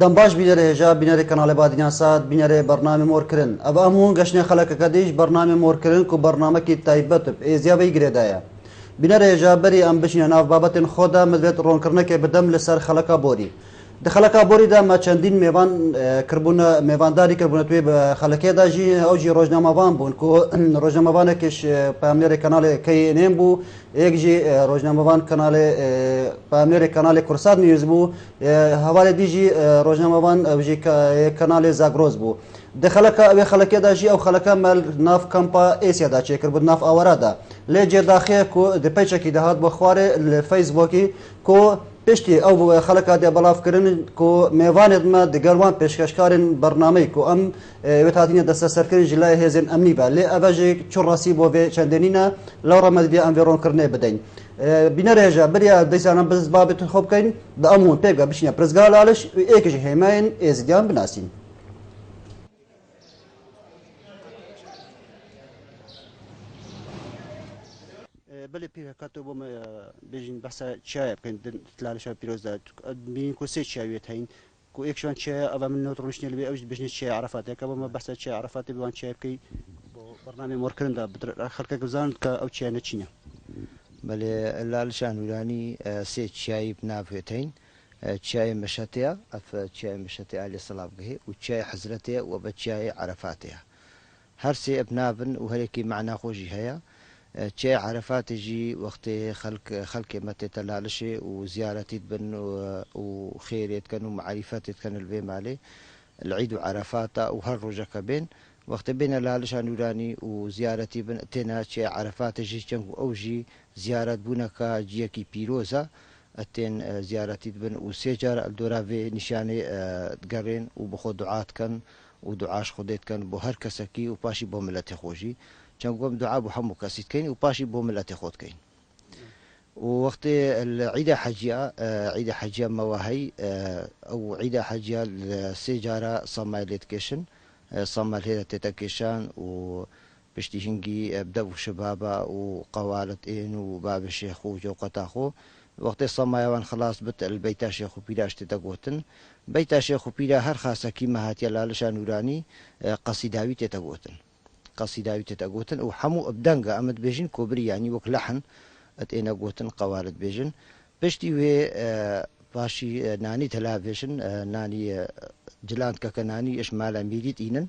دنباش بینره هجا بینره کانال بادیان ساد بینره برنامه مور کرن اب امون گشنه خلق کدیش برنامه مور کرن کو برنامه کی تایبت ازیا بی گریدایا بینره هجا بری ام بشین ناف بابت خدا مدت رون کرنه که بدم لسر خلقا بوری دخلك بوري دا ما چندین میوان کربونا میوانداری کربونا توی خلقه دا جی او جی روزنامه وان بون کو روزنامه وان کش پامیر کانال کی نیم بو یک جی روزنامه وان کانال پامیر کانال کرساد نیوز بو حواله دی جی روزنامه وان او جی کانال زاگروز بو دخلك خلقه دا جی او خلقه مال ناف کمپا ایسیا دا چه کربون ناف آورا دا لیجه داخل کو د پیچه کی دهات بخواره فیسبوکی کو پشتی او خلقات بلاف کردن کو میوانت ما دگروان پیشکشکارن برنامه کو ام وتاتین دست سرکن جلای هزن امنی با لی اوجه چون راسی بو و چندینینا لورا مدی انویرون کرنه بدین بینره جا بریا دیسان بز بابت خوب کین د امون پیگا بشینه پرزگال آلش ایکش همین ازدیان بناسین بله پیره کاتو بوم بیشین بحث چای بکن تلاش شب پیروز داد بین کوسی چایویت هین کو ایکشون چای اول من نوترونش نیلی اوج بیشین چای عرفات یک بوم بحث چای عرفات بیوان چای بکی برنامه مورکرن دا بدر خلق گزان که او چای نچینه بله لالشان ولانی سی چای بنافیتین چای مشتیا اف چای مشتیا علی صلاب به و چای حضرتیا و بچای عرفاتیا هر سی ابنابن و هرکی معنا خوشی هيا چه عرفات جي وقت خلق متى تلالشي وزيارتي بن وخيريت كانوا معرفات كان البي مالي العيد وعرفات وهالرجا كبين وقت بين لالش نوراني وزيارتي بن تنا چه عرفات جي چنگ اوجي زيارت بونكا جيكي بيروزا اتين زيارتي بن وسيجار الدوراوي نشاني تقرين وبخو دعات كان ودعاش خديت كان بو هر كسكي وباشي بو ملتي خوجي چنگوم دعا بو همو كاسيت كين وباشي بو ملتي خود كين ووقت العيد حجية مواهي او عيد حجية السيجارة صماليت كيشن صمال هيدا تتكيشان و بشتي هنجي بدو شبابا وقوالت ان وباب الشيخ وجوقتاخو وقت صمايوان خلاص بت البيتا شيخ وبيلاش تتقوتن بيتا شيخ وبيلا هر خاصة كيما هاتي لالشان نوراني قصيداوي تتقوتن قصيداوي تتقوتن وحمو ابدنقا امد بيجن كوبري يعني وك لحن اتينا قوتن قوالت بيجن بشتي وي باشي ناني تلافيشن ناني جلانتك كناني اش مالا ميريت اينن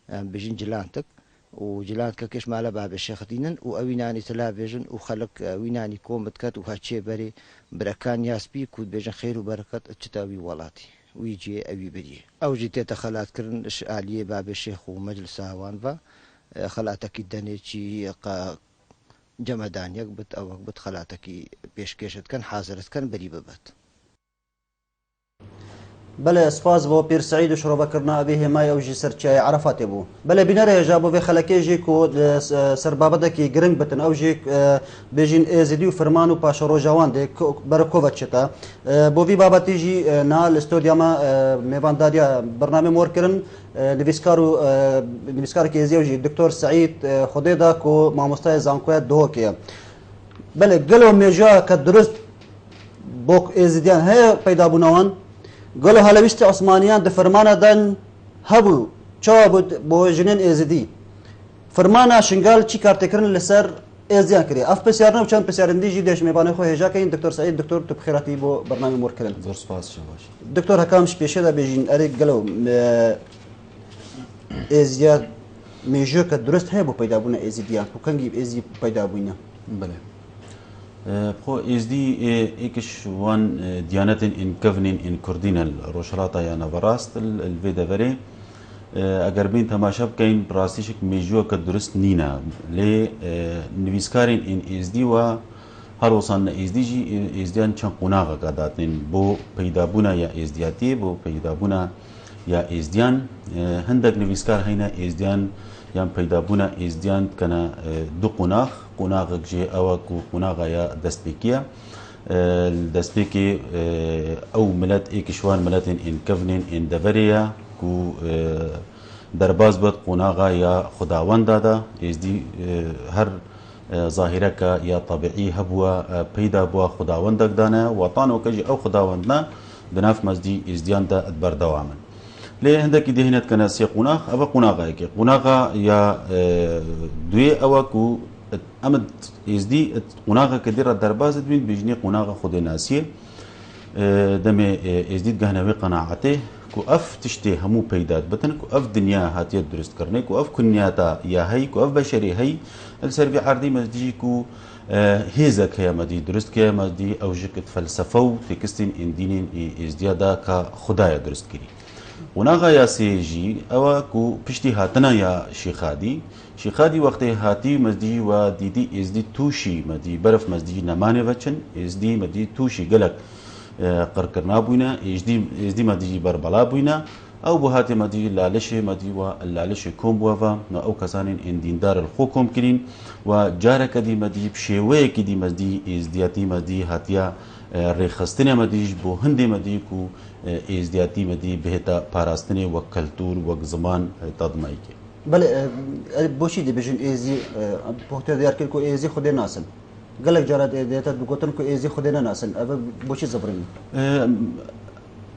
بيجن جلانتك وجلانتك كيش مالا باب الشيخ دينن واويناني تلافيجن وخلق ويناني كومت كات وهاتشي بري بركان ياسبي كود بيجن خير وبركات اتشتاوي ولاتي ويجي اوي بدي او جيتي تخلات كرن اش اليه باب الشيخ ومجلس هوانفا خلاتك الدنيتشي جمدان يقبت او يقبت خلاتك بيشكيشت كان حاضرت كان بري ببت بله سپاس بو پیر سعید شروع کرنا به همای اوجی سرچای عرفات بو بله بینره جابو به خلکی جی کو سربابده کی گرنگ بتن اوجی بجین ازدی و فرمانو پاش رو جوان ده برکووت چتا بو وی بابتی جی نال استودیو ما میوانداریا برنامه مور کرن نویسکار کی ازیوجی دکتور سعید خدیدا کو ماموستای زانکو دو کی بله گلو میجا ک درست بوک ازدیان هي پیدا بونوان قالوا هلا بيشتي عثمانيان ده فرمانا دن هبو تشابود بو جنين ازدي فرمانا شنقال تشي كارتكرن لسر ازيان كري اف بسيارنا وكان بسيارندي جي ديش ميباني خو هجا كاين دكتور سعيد دكتور تبخيراتي بو برنامج موركلن زور سباس شباش دكتور هكامش بيشدا بيجين اريك قالوا ازياد ميجو كدرست هي بو بيدا بونا ازديان وكان ازي بيدا بونا بله خو ازدي ايكش وان ديانتن ان كفنين ان كردين الروشراتا يا نفراست الفيدا فري اگر بين تماشا بكاين براستيشك ميجو كدرست نينا لي نويسكارين ان ازدي و هر وصلنا ازدي جي ازديان چن قناغه قاداتن بو پیدا بونا یا ازدياتي بو پیدا بونا یا ازديان هندك نويسكار هينا ازديان یان پیدا بونا ازدیان کنا دو قناغ جي اوکو قناغ یا دستپیکیه دستپیکی او ملت ایکشوان ملت ان کفنین ان دوریا کو درباز بد قناغ یا خداوند دادا ازدی هر ظاهره کا یا طبيعي هبوا پیدا بوا خداوند دانا وطن وکجي او خداوندنا دناف مزدي ازديان دا ادبر دواما ليه هندك دهنت كنا سي قناغ ابا قناغا كي قناغا يا دوي اوكو امد ازدي قناغا كدير درباز بين بيجني قناغا خود ناسيه دمي ازديد قهنوي قناعته كو اف تشتي همو بيدات بتن كو اف دنيا هاتيه درست كرني كو اف كنياتا يا هي كو اف بشري هي السربي عردي مزدي كو هيزك هي مدي درست كي مدي او جكت فلسفه تكستين ان دينين ازديادا كخدايا درست كري وناغا يا سيجي او كو بشتي هاتنا يا شيخادي وقت هاتي مزدي وديدي ازدي توشي مدي برف مزدي نمانه وچن ازدي مدي توشي قلق قركرنا بوينا ازدي مدي بربلا بوينا او بهاتي مدي لالشه مدي واللالشه كوم بوفا او كسان ان دیندار الخوكم كرين وجارك دي مدي بشيوه كدي مدي ازدياتي مدي هاتيا رخصتنه مديش بو هندي مدي كو ازدياتي مدي بهتا باراستنه وكلتور وزمان تضمايكي بله بوشي دي بجن ايزي بوقت ديار كو ايزي خود ناسن قالك جارات ديتا بقولن كو ايزي خودنا ناسن ابا بوشي زبرين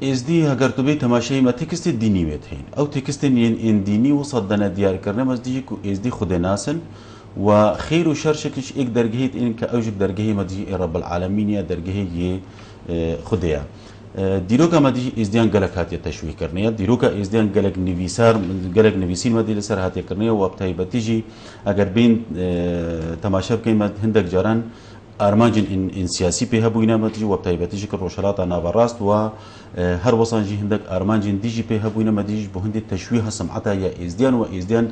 ازدي اگر تو به تماشای ما تکست دینی وتهین او تکست ان دینی وصدنا ديار کرنه مزدی کو ازدي خود ناسن وخير وشر شكش اك درجه ان كاوجك درجه مدي رب العالمين يا درجه خديا دیروکا مدی ازدیان گلک هاتی تشویق کرنه دیروکا ازدیان گلک نویسین مدی لسر هاتی کرنه و ابتای بتیجی اگر بین تماشا بکن هندک جاران ارمانجن ان سیاسی به هبوینا مدی و ابتای بتیجی که روشلات ناوراست و هر وصانجی هندک ارمانجن دیجی به هبوینا مدی به هند تشویق سمعتا یا ازدیان و ازدیان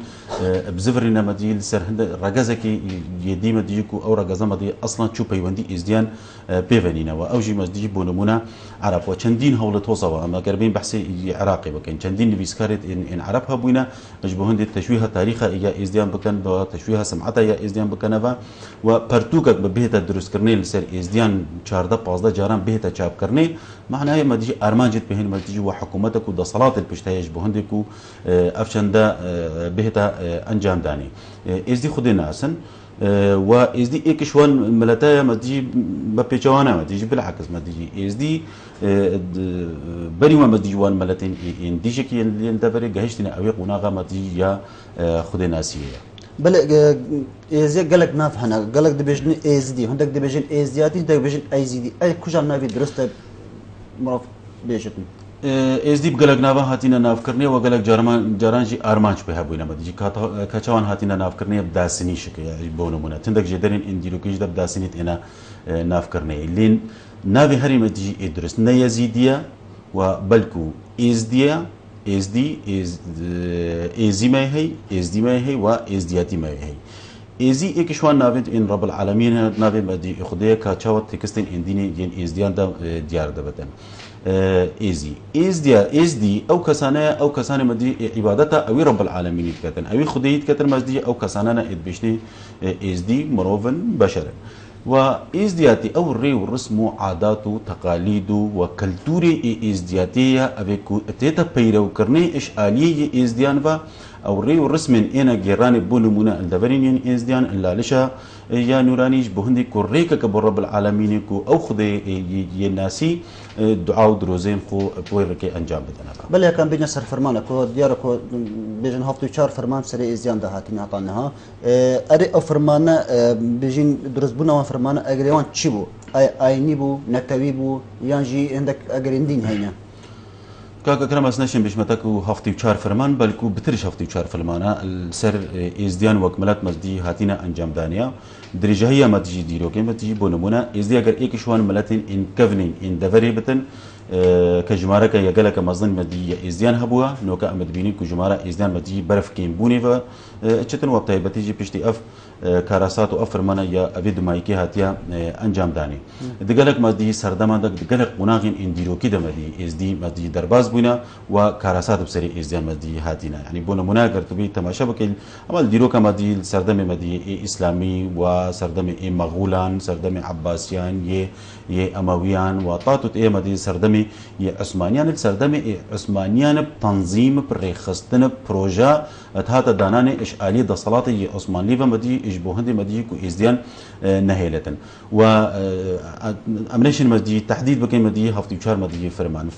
بزفرنا مدی لسر هند رجزه کی یدی مدی کو او رجزه مدی اصلا چو پیوندی ازدیان بيفنينا واوجي مزدي بونمونا عرب وچندين هول توصوا اما قربين بحثي عراقي بكن چندين نبيسكارت ان عربها بوينا مجبوهن تشويه تاريخ يا ازديان بكن دو تشويه سمعته يا ازديان بكنوا وبرتوك بهتا دروس كرنيل سر ازديان 14 15 جاران بهتا چاپ کرني معناه مدي ارمانجت بهن مدي وحكومتك ود صلاه البشتايج بوهندكو افشندا بهتا انجام داني ازدي خدنا اسن وازدي ايكشوان ملتايا مدي ببيجوانا مدي بالعكس مدي ازدي بري ما مدي وان ملتين ان ديجكي يندبري جهشتنا اوي قناغا مدي يا خدنا سيه بل ازي قالك نافحنا قالك دبيجن ازدي هندك دبيجن ازدياتي هندك دبيجن ايزدي اي كوجا نافي درست مرف بيجتن ازدي بقلق نافا هاتينا ناف كرني وقلق جارانجي ارمانش بها بوينا مدي كاتوان هاتينا ناف كرني بداسني شك يعني بونمونا تندك جدرين انديلو كيج دب داسنيت انا ناف كرني لين نافي هري مدي ادرس نيزيديا وبلكو ازديا ازدي ازدي ما هي وازدياتي ما هي ازي اكشوان نافت ان رب العالمين نافي مدي اخديه كاتشاوت تكستين انديني ين ازديان دا ديار دبتن ازدي او كسانه مدي عبادتها او رب العالمين كتن او خديت كتن مزدي او كسانه ادبشني ازدي مروفن بشر وازدياتي او الري والرسم عادات تقاليد وكلتوري ازدياتيه ابيكو تيتا بيرو كرني اش اليه ازديانفا او الري والرسم انا جيران بونمونا الدبرين ازديان الا لشا يا نورانيش بهندي كوريكا كبر رب العالمين كو او خدي يناسي دعاء دروزين خو بويركي انجام بدنا بل كان بينا سر فرمانك كو دياركو بيجن هفتو چار فرمان سري ازيان ده هاتي نعطانها اري او فرمانه بيجين دروز بونا فرمانه اجريوان تشيبو ايني بو نكتوي بو يانجي عندك اجريندين هينا كاكا كرمس نشن بشمتك هفتي وشار فرمان بلكو بترش هفتي وشار فرمانه السر ازديان وكملات مزدي هاتينا انجام دانيا درجه هي ما تجي ديرو كيما تجي بونمونا ازدي اگر ايك شوان ملاتين ان كفنين ان دفري بتن كجمارك يقلك مظن مدي ازديان هبوها نوكا امد بيني كجمارة ازديان مدي برف كين بوني ف اتشتن وقتها بتيجي بشتي اف كاراسات وافر مانا يا افيد مايكي هاتيا انجام داني دقلك مدي سردما دقلك مناغين ان ديرو كده مدي ازدي مدي درباز بونا وكاراسات بسري ازديان مدي هاتينا يعني بونا مناقر تبي تماشا بكل عمل ديرو كمدي سردم مدي اسلامي وسردم مغولان سردم عباسيان يه امويان وطاطت ايه مدي سردم سردمي عثمانيان السردمي عثمانيان بتنظيم بريخستن بروجا هذا داناني إش آلية دا صلاة عثماني ومدي إش بوهندي مدي كو إزديان نهيلة و أمريشن مدي تحديد بكي مدي هفتي وشار مدي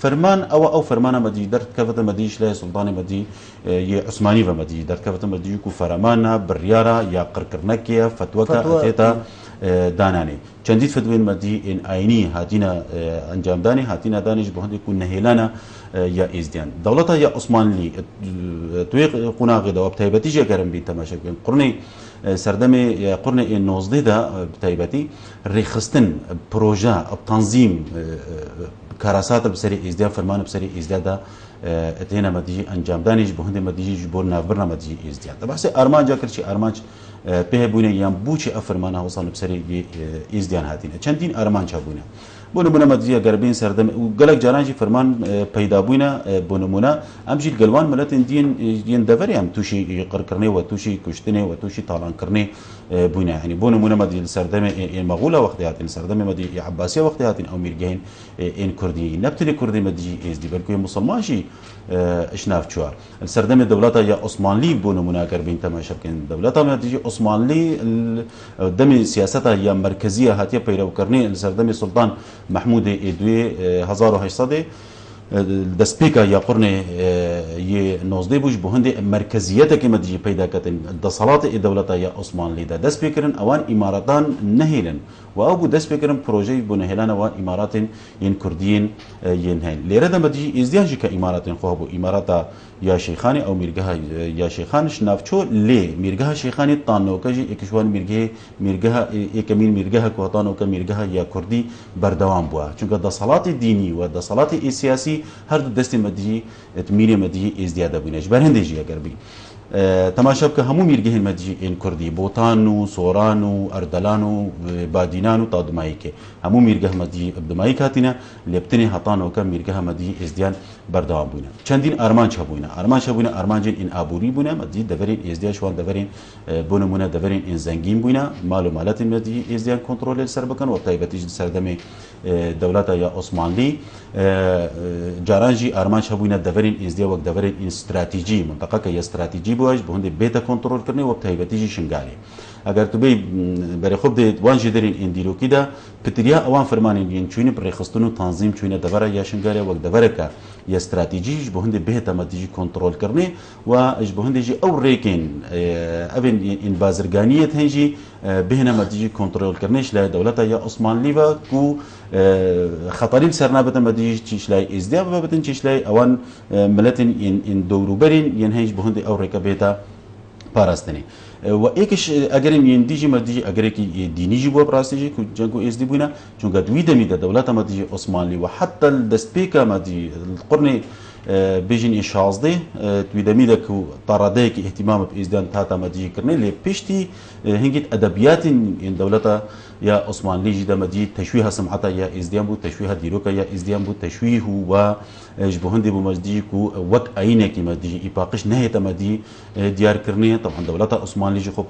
فرمان أو فرمان مدي درت كفت مدي شلا سلطان مدي عثماني ومدي درت كفت مدي كو فرمانا بريارا يا قركرنكيا فتوكا أتيتا داناني چندید فتوین مدی ان آینی هاتینا انجام دانی هاتینا دانش بهندی کو نهیلانا یا ازدیان دولتا یا عثمانلی توی قناغ دا بتایبتی جا کرم بی تماشا کن قرنی سردمي قرن النوزده دا بتایبتی رخصتن پروژه تنظیم كراسات بسري ازدیان فرمان بسري ازدیان دا اتینا مدی انجام دانش بهندی مدی جبور نافبرنا مدی ازدیان طبعا سه ارمان جا کرچی ارمان به بونه یام بوچ افرمان هوسان بسری ازدیان هاتینه چندین ارمان چابونه بونه مدیه گربین سردم و گلک جارانجی فرمان پیدا بونه بونه امجیل گلوان ملت دین دفری هم توشی قر کرنه و توشی کشتنه و توشی طالان کرنه بونه يعني بونه مدی سردم المغول وقتی هاتین سردم مدی عباسیه وقتی هاتین او میرگهین این کردی نبتلی کردی مدی ازدی بلکه مسلمانشی اشناف چوار السردم دولتا یا عثمانلی بونه مناکر بین تماشا کن دولتا مدی عثمانلی دم سیاستها یا مرکزیه هاتیه پیرو کرنه السردم سلطان محمود ادوی 1800 دسپیکا یا قرن ی 19 بوش بهند مرکزیت که مدی پیدا کردن دصالات دولتا یا عثمانلی دا دسپیکرن اوان اماراتان نهیلن و او دسپیکرن پروژه بنهیلان اوان امارات ین کردین ینهین لیره دا مدی ازدیانجی که امارات خوابو اماراتا یا شیخانی او میرگاه یا شیخانش نافچو لی میرگاه شیخانی تانو کجی اکشوان میرگاه اکمین میرگاه کوتانو که میرگاه یا کردی بردوام بوا چونکه دصالات دینی و دصالات سیاسی هر دو دستی مدی تميري مدي ازدياده بينش برهندجي اگر بي تماشا بك همو ميرگهن مدي ان كردي بوتانو سورانو اردلانو بادينانو تادمايكه همو ميرگه مدي ابدمايك هاتينا لبتني هطانو كم ميرگه مدي ازديان بردوام بينا چندين ارمان چابوينا ارمان جن ان ابوري بينا مدي دفرين ازديان شوان دفرين بونمونه دفرين ان زنگين بينا مالو مالات مدي ازديان كنترول سربكن وطيبتي سردمي دولتا یا عثمانلی جارانجی ارمان شبوینا دورین ازدیا وقت دورین این استراتیجی منطقه که استراتیجی بواش بهند بیت کنترل کرنه و بتایبتیجی شنگالی اگر تو بی برای خوب دید وانجی درین این دیلوکی دا پتریا اوان فرمانین ین چوینه پر خستونو تنظیم چوینه دوره یا شنگالی وقت دوره که یا استراتیجیش بهند بیت مدیجی کنترل کرنه و اج بهندجی او ریکن اوین این بازرگانیت هنجی بهنا مدیجی کنترل کرنهش لا دولتا یا عثمانلی و کو خطرين سرنابة مديج تشلاي ازدياب بابتن تشلاي اوان ملتن ان دوروبرين ينهيج بهند او ركبيتا باراستني و ايكش اگرم ينديجي مديجي اگركي دينيجي بو براستيجي كو جنگو ازدي بونا چونگا دويدا ميدا دولتا مديجي عثمانلي وحتى الدسبيكا مدي القرن بيجين إشازده تويدميدا كو طرديك اهتمام بإزدان تاتا مديجي كرني لي بيشتي هنجت أدبيات إن دولتا يا عثمان ليجي دا مدي تشويه سمعتا يا إزديان بو تشويه ديروكا يا إزديان بو تشويه و جبهندي بو مديجي كو وك أينك مديجي إباقش نهيتا مدي ديار كرني طبعا دولتا عثمان ليجي خب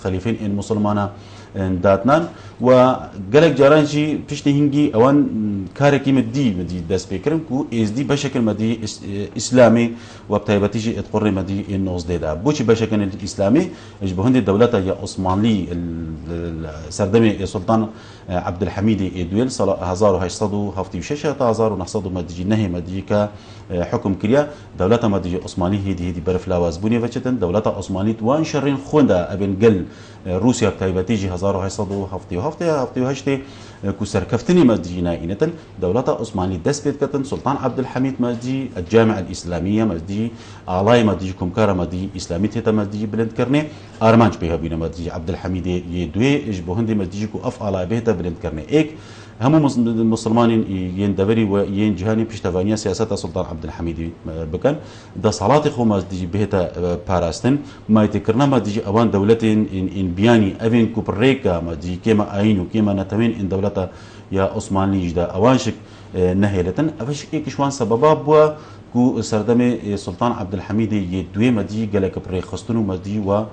خليفين إن مسلمانا داتنان و قالك جارانجي بيشتي هنجي اوان كاركي مدي داس بيكرم كو إزدي بشكل مدي إسلامي وبتايبتيجي اتقري مدي النوز دا بوشي بشكل الإسلامي جبهندي دولتا يا عثمانلي سردمي سلطان عبد الحميد إدويل 1876 تا 1900 مديجي نهي مديجي كحكم كريا دولتا مديجي عثماني هيدي برف لاواز بني فشتن دولتا عثماني توان شرين خوندا ابن قل روسيا بتايبتيجي 1878 كو سركفتني مديجي نائنة دولتا عثماني دسبت كتن سلطان عبد الحميد مديجي الجامعة الإسلامية مديجي آلاي مديجي كمكارا مديجي إسلامي تيتا مديجي بلند كرني أرمانج بيها بينا مديجي عبد الحميد يدوي إجبوهندي مديجي كو أف آلاي بيتا بلند كرني إيك هم مسلمان يندبري وين جهاني بيشتفانيا سياسة سلطان عبد الحميد بكن ده صلاة خو ما ديجي بهتا باراستن ما يتكرنا ما ديجي اوان دولتين ان بياني افين كوبريكا ما ديجي كيما اينو كيما نتمين ان دولتا يا عثماني جدا اوانشك نهيلتن افش ايك شوان سببا بوا کو سردم سلطان عبدالحمید دوی مدی گلک پر خستنو مدی و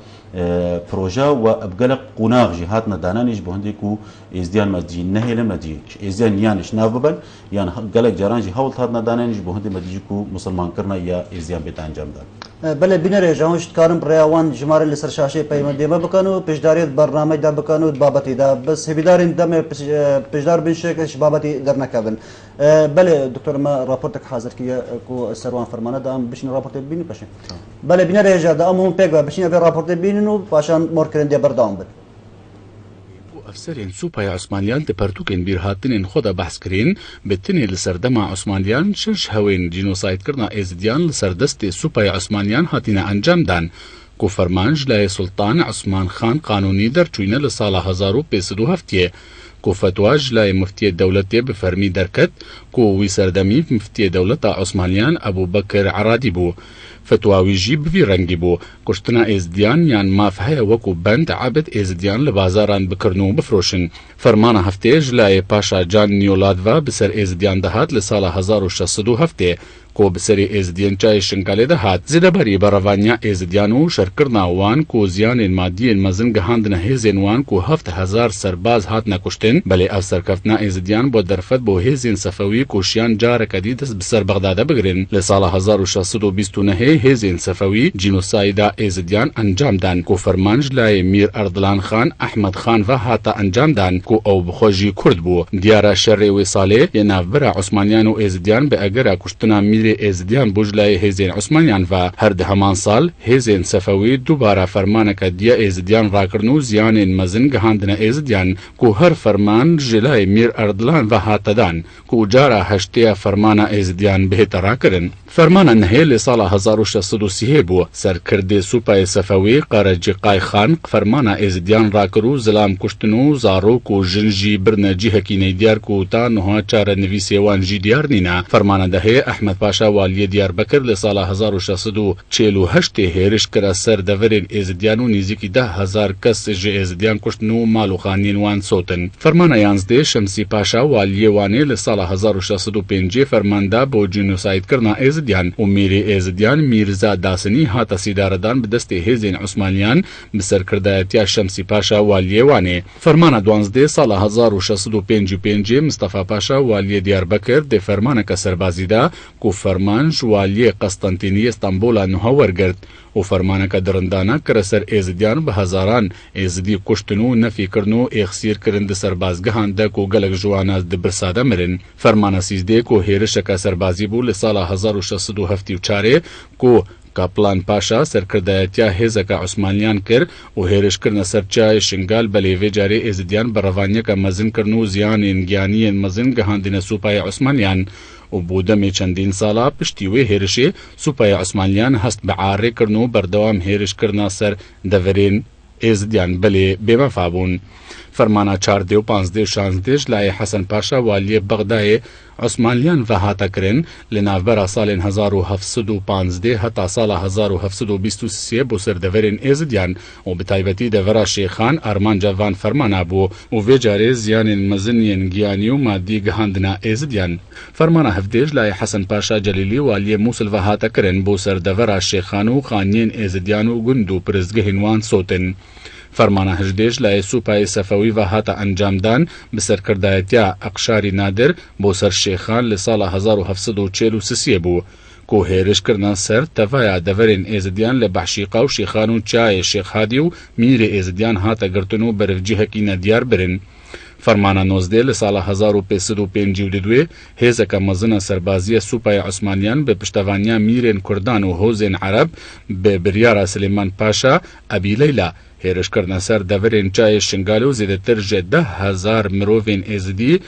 پروژه و ابگلق قناغ جهات ندانانش بهندی کو ازدیان مدی نهیل مدی ازدیان یانش ناببن یان گلک جران جی حاول هات ندانانش بهندی مدی کو مسلمان کرنا یا ازدیان بیت انجام داد. بله بینر جوانش کارم ریاوان جماره لسر شاشه پیمانده ما بکنو پیشداری برنامه دا بکنو بابتی دا بس هبیداریم دم پیشدار بنشکش بابتی در نکبن. بله دکتر ما راپورتك حاضر کیه کو سروان فرمانه دام بشین راپورت بینی پشه. بله بینر جا دام هم پیگا بشین به راپورت بینو پاشان مورکرین دی بردام بد. افسرین سوپای عثمانیان دپرتوکن بیرهاتنین خدا بحث کرین بتنی لسردما عثمانیان شش هوین جینوساید کرنا ازدیان لسردست سوپای عثمانیان هاتینا انجام دان کو فرمانج لای سلطان عثمان خان قانونی در چوینه لسال 1507 کو فتواج لای مفتی دولتی بفرمی درکت کو وی سردمی مفتی دولت عثمانیان ابو بکر عرادی بو فتواوی جی بوی رنگی بو کشتنا ازدیان یان مافهه وکو بند عبد ازدیان لبازاران بکرنو بفروشن فرمان هفته جلای پاشا جان نیولادوا بسر ازدیان دهات لسال 1607 کو بسری ازدیان چای شنگاله دهات زیده بری براوانیا ازدیانو شرکرنا وان کو زیان مادی مزن گهاند هزین وان کو 7000 سرباز هات نکشتن بلی افسر کفتنا ازدیان بو درفت بو هزین صفوی کوشیان جار کدیدس بسر بغداد بگرن لسال 1629 هزین صفوی جینوسایدا ازدیان انجام دان کو فرمانج لای میر اردلان خان احمد خان و هاتا انجام دان کو او بخوجی کرد بو دیارا شر وصاله ینافبر عثمانیان و ازدیان به اگر کشتنا میر ازدیان بوجلای هزین عثمانیان و هر ده همان سال هزین صفوی دوباره فرمان کدیا ازدیان راکرنو زیان مزن گهاندن ازدیان کو هر فرمان جلای میر اردلان و هاتا دان کو جارا هشتیا فرمان ازدیان بهتر کرن فرمان نهیل سال 1630 بو سرکرد سوپای صفوی قرجقای خان فرمان ازدیان راکرو زلام کشتنو زارو کو جنجی برنجی حکینی دیار کو تا نوها چار نویسیوان جی دیار نینا فرمان ده احمد پاشا والی دیار بکر لسال 1648 هیرش کرا سر دورین ازدیانو نزدیکی 10,000 کس جی ازدیان کشتنو مالو خانین وان سوتن فرمان 11 شمسی پاشا والی وانه لسال 1605 فرمان دا بو جنوساید کرنا ازدیان و میری ازدیان میرزا داسنی هاتا سیداردان به دست هزین عثمانیان بسر کردایتیا شمسی پاشا والی وانه فرمان 12 سال 1655 مصطفی پاشا والی دیار بکر ده فرمان که سربازی دا کو فرمانج والی قسطنطینیه استانبول نوها ورگرد و فرمان که درندانه کرسر ازدیان به هزاران ازدی کشتنو نفی کرنو اخسیر کرند سربازگهان ده کو گلک جواناز ده برساده مرن فرمان 13 کو هیرش که سربازی بو لسال 1674 کو کاپلان پاشا سرکردایتیا هزکا عثمانیان کر و هیرش کرن سرچای شنگال بلیوی جاری ازدیان بروانیا که مزن کرنو زیان انگیانی مزن گهاندین سوپای عثمانیان و بودم چندین سالا پشتیوی هیرشی سوپای عثمانیان هست بعاره کرنو بردوام هیرش کرنا سر دورین ازدیان بلی بمفابون فرمانا 14 و 15 و 16 لای حسن پاشا والی بغدای عثمانیان و هاتا کرن لنافبرا سال 1715 حتی سال 1723 بو سر دورین ازدیان و بتایبتی دورا شیخان ارمان جوان فرمانا بو و ویجاره زیان مزنین گیانی و مادی گهاندنا ازدیان فرمانا 17 لای حسن پاشا جلیلی والی موسل و هاتا کرن بو سر دورا شیخان و خانین ازدیان و گندو پرزگهنوان سوتن فرمان 18 لای سوپای صفوی و هاتا انجام دان بسر کردایتیا اقشاری نادر بو سر شیخان لسال 1743 بو کو هیرش کرنا سر تفایا دورین ازدیان لبحشیقا و شیخانو چای شیخ هادی و میر ازدیان هاتا گرتنو برفجی حکینا دیار برن فرمان 19 لسال 1552 هزکا مزن سربازی سوپای عثمانیان به پشتوانیا میرین کردان و حوزین عرب به بریار سلیمان پاشا ابی لیلا هیرش کرنا سر دورین چای شنگالو زیده ترج 10,000 مروفین ازدی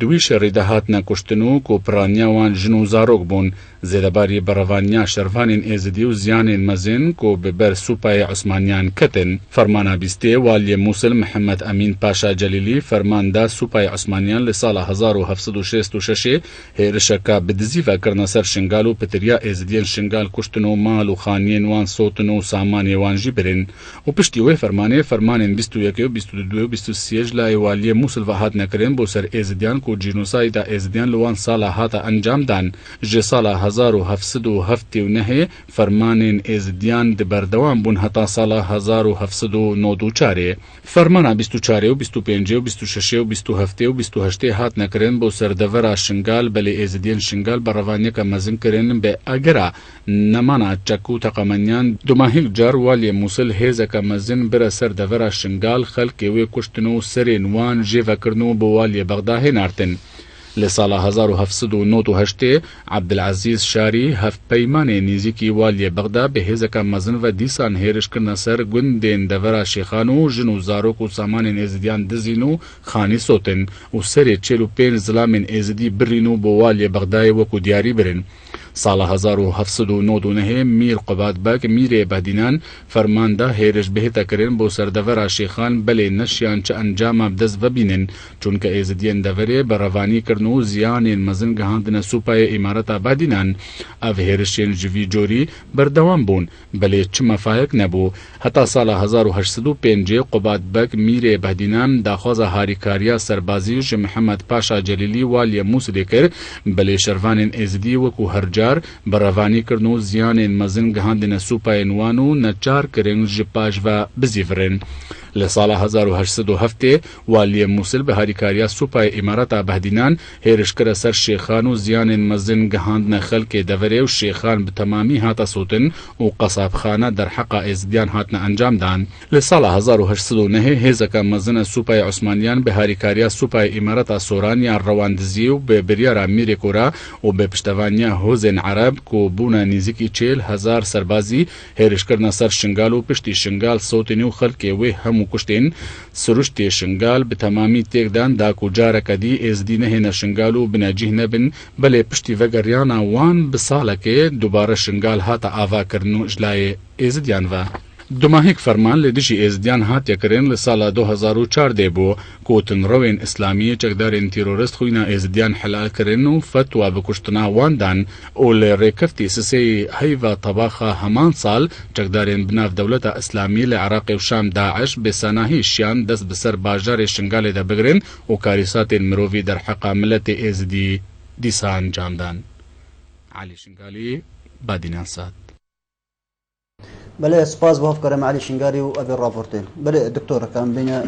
دوی شریده هات نکشتنو کو پرانیا وان جنو زاروک بون زیدباری بروانیا شروانین ازدی و زیانین مزین کو ببر سوپای عثمانیان کتن فرمانا 20 والی موسل محمد امین پاشا جلیلی فرمان دا سوپای عثمانیان لسال 1766 هیرشکا بدزیفا کرنا سر شنگالو پتریا ازدیان شنگال کشتنو مال و خانین وان سوتنو سامانی وان جبرن و پشتی وی فرمانین 21 و 22 و 23 لای والی موسل و هات نکرین بو سر ازدیان کو جینوساید ازدیان لوان سال هاتا انجام دان ج سال 1779 فرمانên êzidiyan di berdewam bûn heta sala 1794. Fermana 24 û 25 û 26 û 27 û 28 hatine kirin bo serdevera Şingal belê êzidiyên Şingal bi revaniyeka mezin kirin bi agera nemana çek û teqemeniyan dumahîk car waliyê Musil hêzeka mezin bire serdevera Şingal xelkê wê kuştin û serên wan jê vekirin û bi waliyê Bexda hênartin. Li sala 1798 Abdülazîz Şarî hevpeymanê nêzîkî waliyê Bexda bi hêzeka mezin ve dîsan hêrişkirina ser gundên devera Şêxan û jin û zarok û samanên êzidiyan dizîn û xanî sotin û serê 45 zilamên êzidî birîn û bo waliyê Bexdayê wekû diyarî birin. Sala 1799 Mîr Qubadbek Mîrê Bedînan fermanda hêriş bihêta kirin bo serdevera Şêxan belê neşiyan çi encama bi dest vebînin çûnke êzidiyên deverê bi revanî kirin û ziyanên mezin gihandine supayê îmareta Bedînan. Ev hêrişên ji vî corî berdewam bûn belê çi mefayek nebû. Heta sala 1805 Qubadbek Mîrê Bedînan daxwaza harîkariya serbazî ji Mihemed Paşa Celîlî waliyê Musilê kir belê şervanên êzidî wekû hercar bi revanî kirin û ziyanên mezin gihandine supayên wan û neçar kirin ji paş ve bizîvirin. Li sala 1807 waliyê Musil bi harîkariya supayê îmareta Bedînan hêrişkira ser Şêxan û ziyanên mezin gihandine xelkê deverê û Şêxan bi temamî hata sotin û qesabxane derheqa êzidiyan hatine encam dan. Li sala 1809 hêzeka mezin supayê Osmaniyan bi harîkariya supayê îmareta Soraniya rewandizî û bi biryara Mîrê Kora û bi piştevaniya hozên Ereb ku bûne nêzîkî 40,000 serbazî hêrişkirina ser Şingal û piştî Şingal sotinî û xelkê wê hemû kuştên siruştê Şingal bi temamî têk dan da ku careke dî êzidî nehêne Şingal û binecih nebin belê piştî vegeriyana wan bi salekê dubare Şingal hata avakirin û ijlayê êzidiyan ve. Dumahîk ferman li dijî êzidiyan hatiye kirin li sala 2014 bû ku tinrewên İslamî çekdarên terorist xwîna êzidiyan helal kirin û fetwa bi kuştina wan dan û li rêkeftê siseyê heyva tebaxa heman sal çekdarên bi nav dewleta İslamî li Iraqê û Şam Daeş bi senahî şiyan dest bi ser bajarê Şingalê de bigirin û karîsatên mirovî derheqa milletê êzidî dîsa encam dan. Alî Şingalî Bedînan Sad. بله سپاس بۆ هەفکەرە معالی شنگاری و ئەبێ ڕاپۆرتێن بله دکتۆرەکان بینە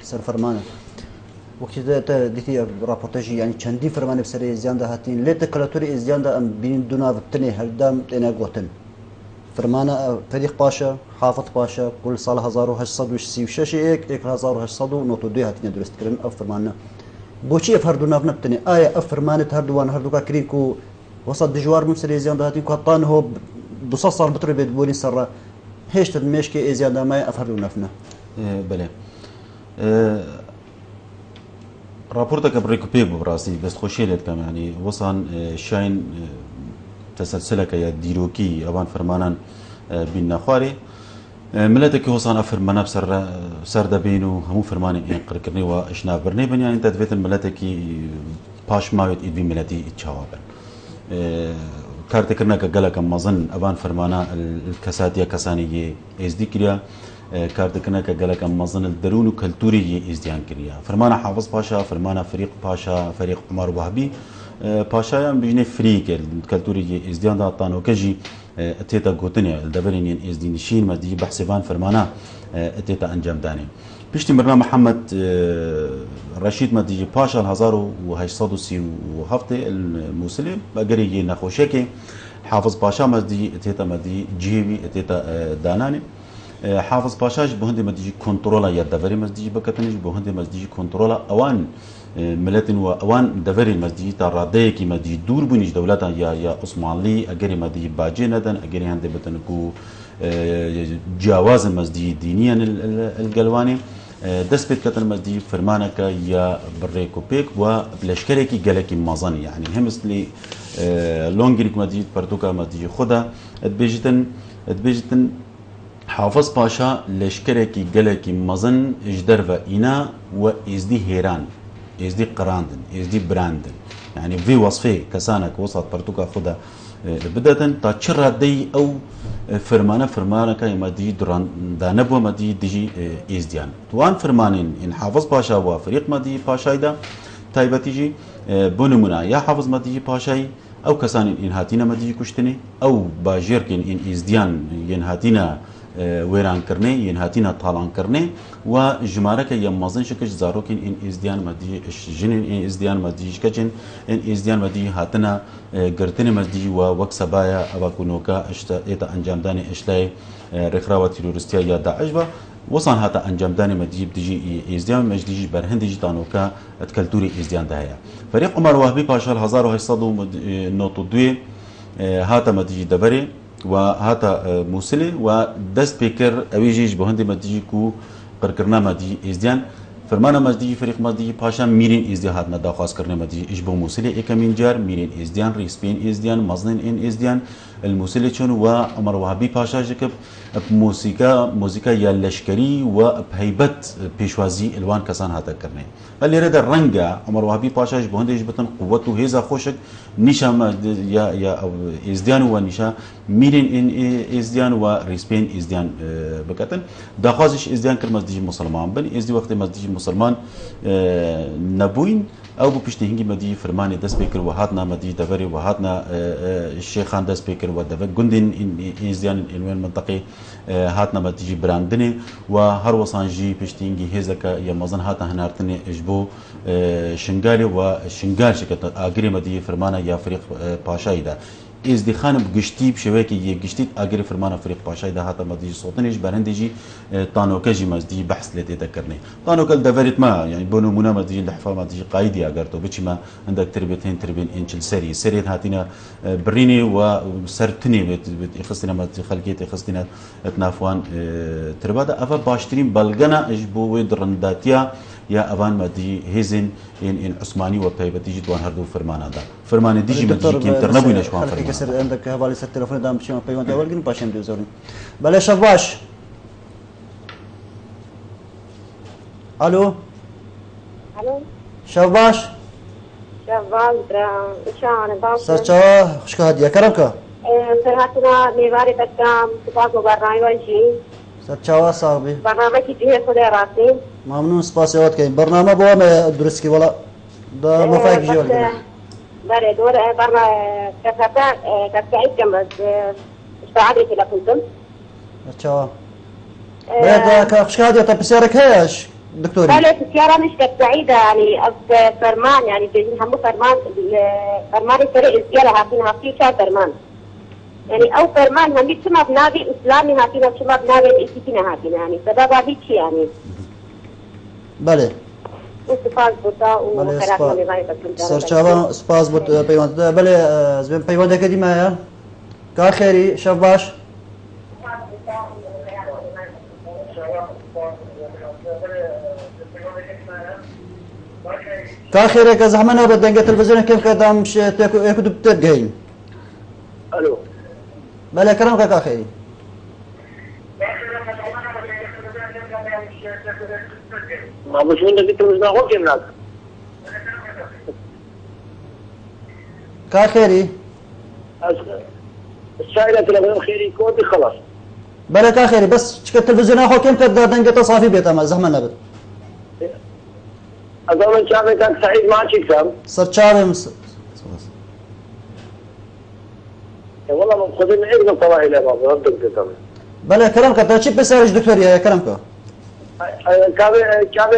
سەر فەرمانە وەکی دیتی راپۆرتەژی ینی چەندی فەرمانێ بسەر ئێزیاندا هاتین لێتە کەلەتۆری ئێزیاندا ئەم بینین دوو ناو بتنێ هەردام تێنە گوتن فەرمانە فەریق پاشە حافظ پاشە کل ساڵ 1836 1892 هاتینە دروستکردن ئەو فەرمانە بۆچی ئەف هەردوو ناو نەبتنێ ئایا ئەف فەرمانت هەردووان هەردووکا کرین و وەسەد دژوار بوون سەر ئێزیاندا هاتین و هەتان هۆ 200 سال بتر بێت بۆنی سەرڕە هێشتا مێشکی ئێزیاندامای ئەف هەردوو نەفنە بەێ راپۆرتەکە بڕێک و پێ بوو ڕاستی دەستخۆشیە لێت کەم ینی وەسان شاین تەسەلسلەکە یا دیرۆکی ئەوان فەرمانان بین نەخوارێ ملەتێکی هۆسان ئەف فەرمانە سەر دەبین و هەموو فەرمانی ئێنقڕکردنەوە ئشنابرنێ بنیانی دەدبێتن ملەتێکی پاش ماوێت ئیدوی ملەتی چاوابن کارتێکردنەکە گەلەکە مەزن ئەوان فەرمانە کەساتیە کەسانێکی ئێزدی کریا کارتێکردنەکە گەلەکە مەزن دەروون و کەلتوری ئێزدیان کردیا فەرمانە حافظ پاشا فەرمانە فەریق پاشا فەریق عومەر وەهبی پاشایان بژنێ فری کرد کەلتوری ئێزدیاندا تانۆکەژی تێتە گوتنێ دەبەرێنین ئێزدی نشین مەزدی بەحسێوان فەرمانە تێتە ئەنجامدانێ پشتی مرنا محمد رشید مدی پاشا 1837 الموصلي بقري نخوشكي حافظ باشا مدي تيتا مدي جيبي تيتا داناني حافظ باشاش بهندي مدي كنترولا يا دفري مدي بكتنج بهندي مدي كنترولا اوان ملتن واوان دفري مدي ترادي كي مدي دور بنيج دولتا يا عثمانلي اجري مدي باجي ندن اجري هندي بتنكو جواز مزدي دينيا القلواني دەست پێت کەتن مەزدی فەرمانەکە یا بڕێک و پێک وە لەشکرێکی گەلێکی مەزەنی یعنی هەمستلی لۆنگریک مەدی پەرتوکە مەدی خۆدا دەبێژتن حافظ پاشا لەشکرێکی گەلێکی مەزن ji derve îna we êzdî hêran êzdî qirandin êzdî birandin yani vê wasfê kesanek wesat pertûka xwe de bidetin ta çi raddeyî ew فرمانەکە مەدی دانەبووە مەدی دژی ئێزدیان توان فەرمانین ئین حافظ پاشا وە فەریق مەدی پاشایدا تایبەتیژی بۆ نمونە یا حافظ مەدی پاشای او كسان ان هاتينا مدي كشتني او باجيركن ان ازديان ين هاتينا ويران كرني ين هاتينا طالان كرني وجمارك يمازن شكش زاروكن ان ازديان مدي جنين ان ازديان مدي شكجن ان ازديان مدي هاتنا قرتني مدي ووكسبايا اباكونوكا اشتا ايتا انجام داني اشلاي رخراوة تيرورستيا يا داعش وصان هاتا انجام داني مدي بديجي ازديان مجديجي برهندي جتانوكا اتكالتوري ازديان داهيا فريق عمر وهبي باشا 1892 هاتا مديجي دبري وهاتا موسلي ودست بيكر اويجيج بهندي مديجي كو قركرنا مدي ازديان فرمانا مديجي فريق مديجي باشا ميرين ازديان هاتنا داخواست كرنا مديجي اجبو موسلي اكامين جار ميرين ازديان ريسبين ازديان مزنين ان ازديان الموسلي چون وعمر وهبي باشا جكب موسيقى يا لشكري وبهيبت بيشوازي الوان كسان هاتا كرني اللي رد الرنجا عمر وهبي باشا بهندي جبتن قوته هيزا خوشك نيشا يا ازديان ونيشا ميرين ان ازديان وريسبين ازديان بكتن داخوازش ازديان كلمه ديجي مسلمان بن ازدي وقت ما ديجي مسلمان نبوين او بپشتهنگی مدی فرمانی دست بکر و هاتنا مدی دبری و هاتنا الشيخان دست بکر و دبر گندن ازدیان انوان منطقه هاتنا مدی براندنه و هر وصانجی پشتهنگی هزکا یا مزن هاتنا هنارتنه اجبو شنگالی و شنگال شکت آگری مدی فرمانا یا فريق پاشایی دا ازدی خانم گشتی بشوی که یه گشتیت آگری فرمانا فريق پاشایی دا هاتا مدی صوتنش برندجی طانوكا جي مزدي بحث لتي ذكرني طانوكا دفرت ما يعني بونو منا مزدي لحفا مزدي قايدي اگرتو بچي ما عندك تربيتين انشل سري هاتينا بريني وسرتني بتخصنا مزدي خلقيتي خصنا اتنافوان تربادا افا باشترين بلغنا اجبو ودرنداتيا يا افان مدي هيزن ان عثماني وبيبتي جدوان هردو فرمانا دا فرمان ديجي مدي كيمتر نبوي نشوان فرمان كسر عندك حوالي 6 تليفون دام بشي بيوان دا ولكن باشم دوزوري بلاش باش الو شباش شان باش سرچا خوش هدیه کرمکا سرهاتنا میواری بکم سپاس و برنامه وجی سرچا صاحبي برنامه کی جهه خود راستی ممنون سپاسیات کی برنامه بو ما درست کی ولا دا مفاجئ جول بله دور برنامه كتابة كتعيد جنب استعادة إلى كنتم سرچا بعد خوش هدیه تا بسیارک هیش دكتوري لا السيارة مش بعيدة يعني فرمان يعني هم فرمان الطريق الزيارة هاتين هاتين شا فرمان يعني أو فرمان هم شما بنابي إسلامي هاتين شما بنابي الإسلامي هاتين يعني سبب هذا شيء يعني بله سپاس بودا و خیرات مالی سرچاوا سپاس بود پیوند بله زبان پیوند کدی ما کار خیری شب باش كاخير يا زحمنا بدنا التلفزيون كيف كذا مش تاكل بترجعين الو بلا كلام كاخير ما مش من التلفزيون هو كم ناس كاخيري السائلة تلفزيون خيري كودي خلاص بلا كاخيري بس التلفزيون هو كم كذا دنقة صافي بيتا ما زحمنا بد أظن شافي كان سعيد ما شكتم صار شافي والله من خذين ابن طلع إلى بابا ردك تتم بلا كلامك انت شو بسالج دكتور يا كلامك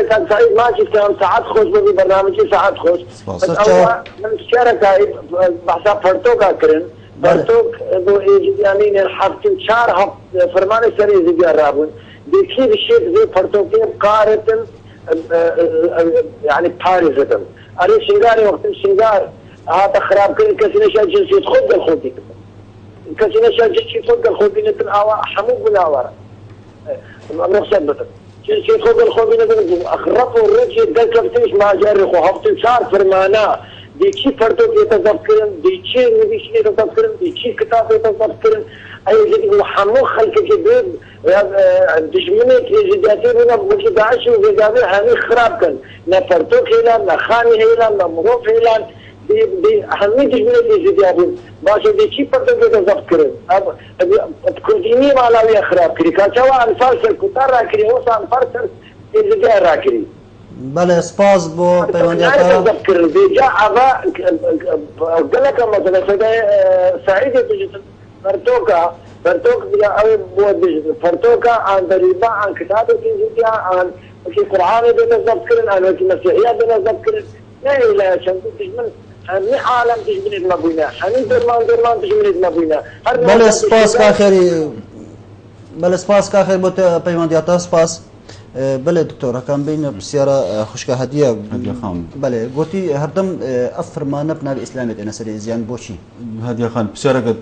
كان سعيد ما شكتم ساعات خوش بدي برنامجي ساعات خوش بس أول من الشركة بحساب فرتوك أكرن فرتوك يعني الحفت شهر فرمان السري زي الرابون بيكيد الشيء زي فرتوكين قارة يعني بارزة أري شنغاري وقت الشنغار هذا خراب كسينا شاء جنسي تخد الخوتي كسينا شاء جنسي تخد الخوتي نتن حموق من آوارا مقصد بطن جنسي تخد الخوتي نتن أخرفوا الرجي قلت لفتنش ما جاري خو هفتن شار فرمانا ديكي فرتوك يتذكرن ديكي نبيش يتذكرن ديكي كتاب يتذكرن أي جدي هو حموق خلق كبير دشمنك يزيداتي بنا بوجه داعش وزيداتي هني خراب كان نا فرتوك هيلان نا خاني هيلان نا مروف هيلان دي هني دشمنك يزيداتي باشا دي كي فرتوك يتذكرن كرديني مالاوية خراب كري كاتشوا أنفارسل كتار راكري وصا أنفارسل يزيدات راكري بله سپاس بو پیوندیاتا تذكر بيجا أبا قال لك مثلا سعيد تجد فرتوكا بيجا أو بود فرتوكا عن ضريبة عن كتابة كنزية عن في قرآن بنذكر عن في مسيحية بنذكر لا إله شن تجمن هني عالم تجمن ما بينا هني درمان تجمن ما بينا بله سپاس كاخري بله سپاس كاخري بو پیوندیاتا سپاس بله دكتور كان بين بسيارة خشكة هدية خان بله قلتي هردم أفرمانة بناء إسلامي أنا سري زيان بوشي هدية خان بسيارة قد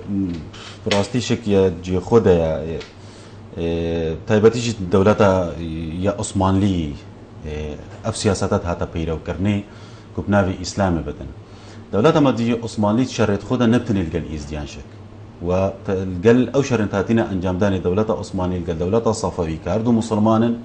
براستي شك يا جي خودة يا تايبتيش دولتا يا عثمانلي أف سياسات هاتا بيرو كرني كبناوي إسلامي بدن دولتا ما دي عثمانلي شرط خودة نبتني الجل إزديان شك والجل أو شرط هاتينا أنجام داني دولتا عثماني الجل دولتا صفوي كاردو مسلمان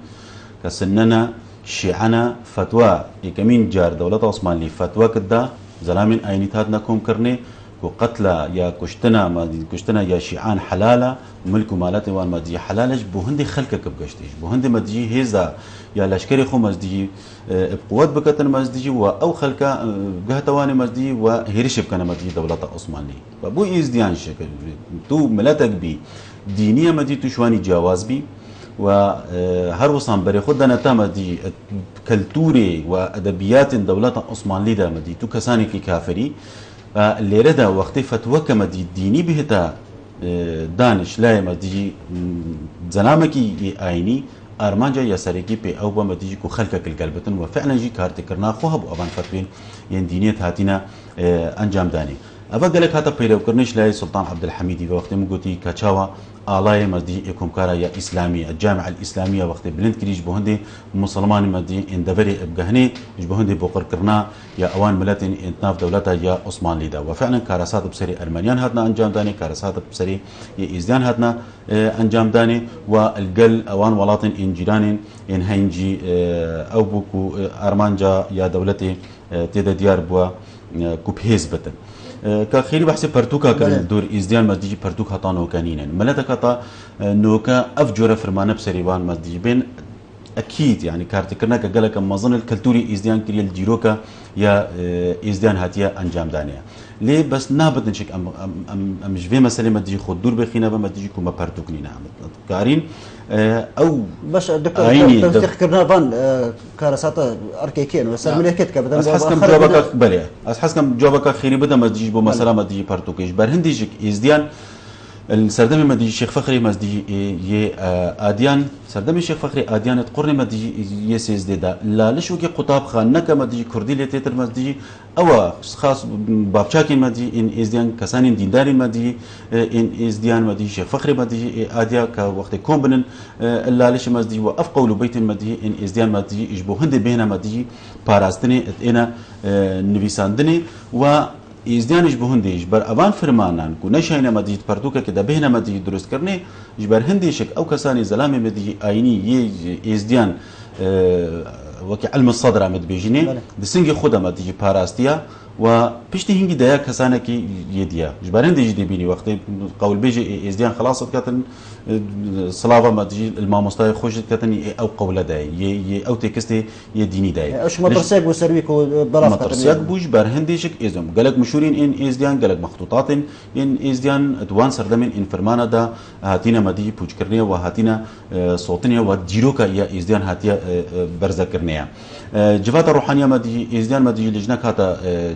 كسننا شيعنا فتوى يكمين جار دولة عثمانية فتوى كدا زلامين أينيتات نكون كرني وقتلى يا كشتنا ما كشتنا يا شيعان حلالة ملك مالات وان ما دي حلالش بوهندي خلقك بقشتيش بوهندي ما دي هيزا يا لشكري خو مزدي بقوات بكتن مزدي أو خلقة جهتواني مزدي وهيرش بكنا مزدي دولة عثمانية فبو إزديان شكل تو ملاتك بي دينية مدي تشواني جواز بي وهر وصان بري خدنا تامدي كالتوري وأدبيات دولة عثمانية دا مدي تو كساني كي كافري اللي ردا وقت فتوى كمدي ديني بهتا دانش لا مدي زنامكي آيني أرمانجا يساريكي بي أو بمدي كو خلقك القلبتن وفعلا جي كارتكرنا خوها بو أبان فتوين ين دينية هاتينا أنجام داني أبا قالك هاتا بيلو كرنيش لاي سلطان عبد الحميد وقت مقوتي كاتشاوا آلاي مزدي يكون كارا يا إسلامي الجامعة الإسلامية وقت بلند كريج بوهندي مسلمان مزدي اندبري ابقهني جبوهندي بوقر كرنا يا أوان ملات انتناف دولتا يا عثمان ليدا وفعلا كارسات بسري أرمنيان هاتنا أنجام داني كارسات بسري يا إزديان هاتنا أنجام داني والقل أوان ولاطن إنجيران إن هينجي أو بوكو أرمانجا يا دولتي تيدا ديار بوا كوبهيز بتن كخيري بحسي برتوكا كان دور إزديان مديجي برتوك هطا نوكانين ملاتك هطا نوكا أفجورة فرمانة بسريبان مديجي بين أكيد يعني كارتكرنا كقالك مظن الكالتوري إزديان كريا الجيروكا يا إزديان هاتيا أنجام دانيا ليه بس نابد نشك أم جفي مسألة مديجي خود دور بخينا بمديجي كوما برتوكني نعم كارين أو باش دكتور تذكرنا فان كارسات أركيكين وسر من هيك كبدا أسحس كم جوابك بلي أسحس كم جوابك خيري بدا مديجي بو مسألة مديجي برتوكيش برهنديجك إزديان السردمي مدي الشيخ فخري مزدي ي آديان سردمي الشيخ فخري آديان تقرني مدي يسيز دا لا لشو كي قطاب خان نك مدي كردي لتيتر مدي أو خاص بابشاكي مدي إن إزديان كسان دينداري مدي إن إزديان مدي الشيخ فخري مدي آديا كوقت كومبن لا لش مدي وأفقول بيت مدي إن إزديان مدي إجبو هند بينا مدي باراستني أنا نبيساندني و إزديانش بهنديش بر أوان فرمانان كو نشاينا مدي بردوكا كده بهنا مدي درست كرني جبر هنديشك أو كساني زلامي مدي آيني ي إزديان وكي علم الصدر مد بيجيني دسنجي خدا مدي باراستيا و بيشتي هنجي دايا كسانكي يديا جبر هنديش دي بيني وقت قول بيجي إزديان خلاص كاتن صلافة ما تجي الماموستاي خوش كتني أو قولة داي أو تكستي يديني داي أش مدرسيك وسرويكو بلاف مدرسيك بوش برهنديشك إزم قالك مشهورين إن إزديان قالك مخطوطات إن إزديان دوان سردمين إن فرمانة دا هاتينا مدي بوجكرنيا وهاتينا صوتنيا وديروكا يا إزديان هاتيا برزكرنيا جفات الروحانية مدي إزديان مدي لجنك هاتا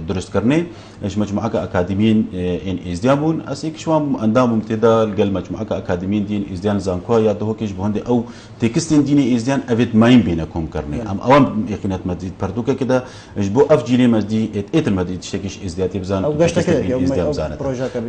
درست كرني إيش مجموعة أكاديميين إن إزديانون أسيك شوام أندام ممتدا الجل مجموعة أكاديميين دين إزديان زانكوا يا دهوكيش بهندي أو تكستين ديني إزديان أفيد ماين بينكم كرني أم أوام يقينات مدي بردوكا كده إيش بو أفجيلي مدي إتل مدي تشتكيش إزدياتي بزان أو قشتك إزديان بزانت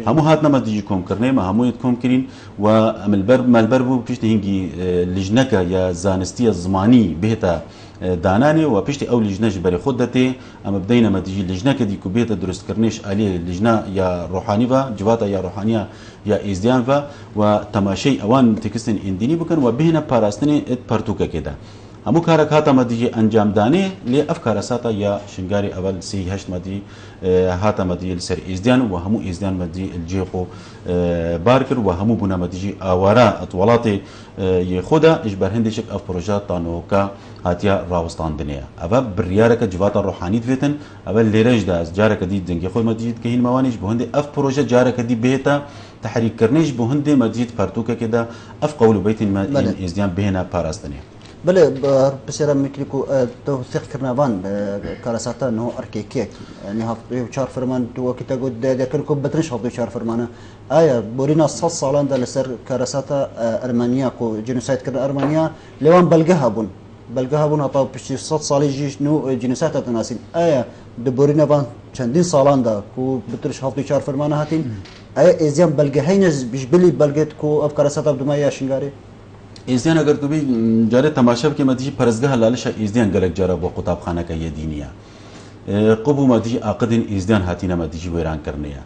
همو هاتنا مدي يكون كرني ما همو يتكون كرين ومالبر بو بيشتي هنجي لجنكا يا زانستية الزماني بهتا داناني وبيشتي أو لجنة جبري خدتي أما بدينا ما تجي لجنة كدي كوبيتا درست كرنيش عليه لجنة يا روحاني فا جواتا يا روحانية يا إزديان فا وتماشي أوان تكستن إنديني بكن وبهنا باراستني ات بارتوكا كده همو كارك هاتا مدي انجام داني لي افكار ساتا يا شنغاري اول سي هشت مدي هاتا مدي السر ازديان وهمو ازديان مدي الجيقو باركر وهمو بنا مدي اوارا اطولاتي يخودا اجبر هندشك اف بروجات طانوكا هاتيا راوستان دنيا ابا بريارك جواتا روحانيت فيتن ابا ليرج دا جارك دي دنگي خود مدي كهين موانيش بهندي اف بروجا جارك دي بيتا تحريك كرنيش بهندي مدي بارتوكا كده اف قول بيت ما ازديان بهنا باراستنيا بله بسيرا ميكليكو توثيق كرنافان كاراساتا انه اركيكيك يعني هافتو شهر فرمان تو كتا قد ذكركم بترش هافتو شهر فرمانه ايا بورينا صص صالان دا لسر كاراساتا ارمانيا كو جينوسايد كرنا ارمانيا لوان بلغهبون هطا بشي صص صالي جيش نو جينوسايد تناسين ايا دبورينا فان چندين صالان دا كو بترش هافتو شهر فرمانه هاتين ايا ازيان بلغهينز بيشبلي بلغت كو اف كاراساتا بدمايا شنغاري ازدیان اگر تو بی جاره تماشا که مدی پرزگاه لالش ازدیان گلک جاره با قطاب خانه که یه دینیه قبو مدی عقدین ازدیان هاتینا مدی ویران کرنیه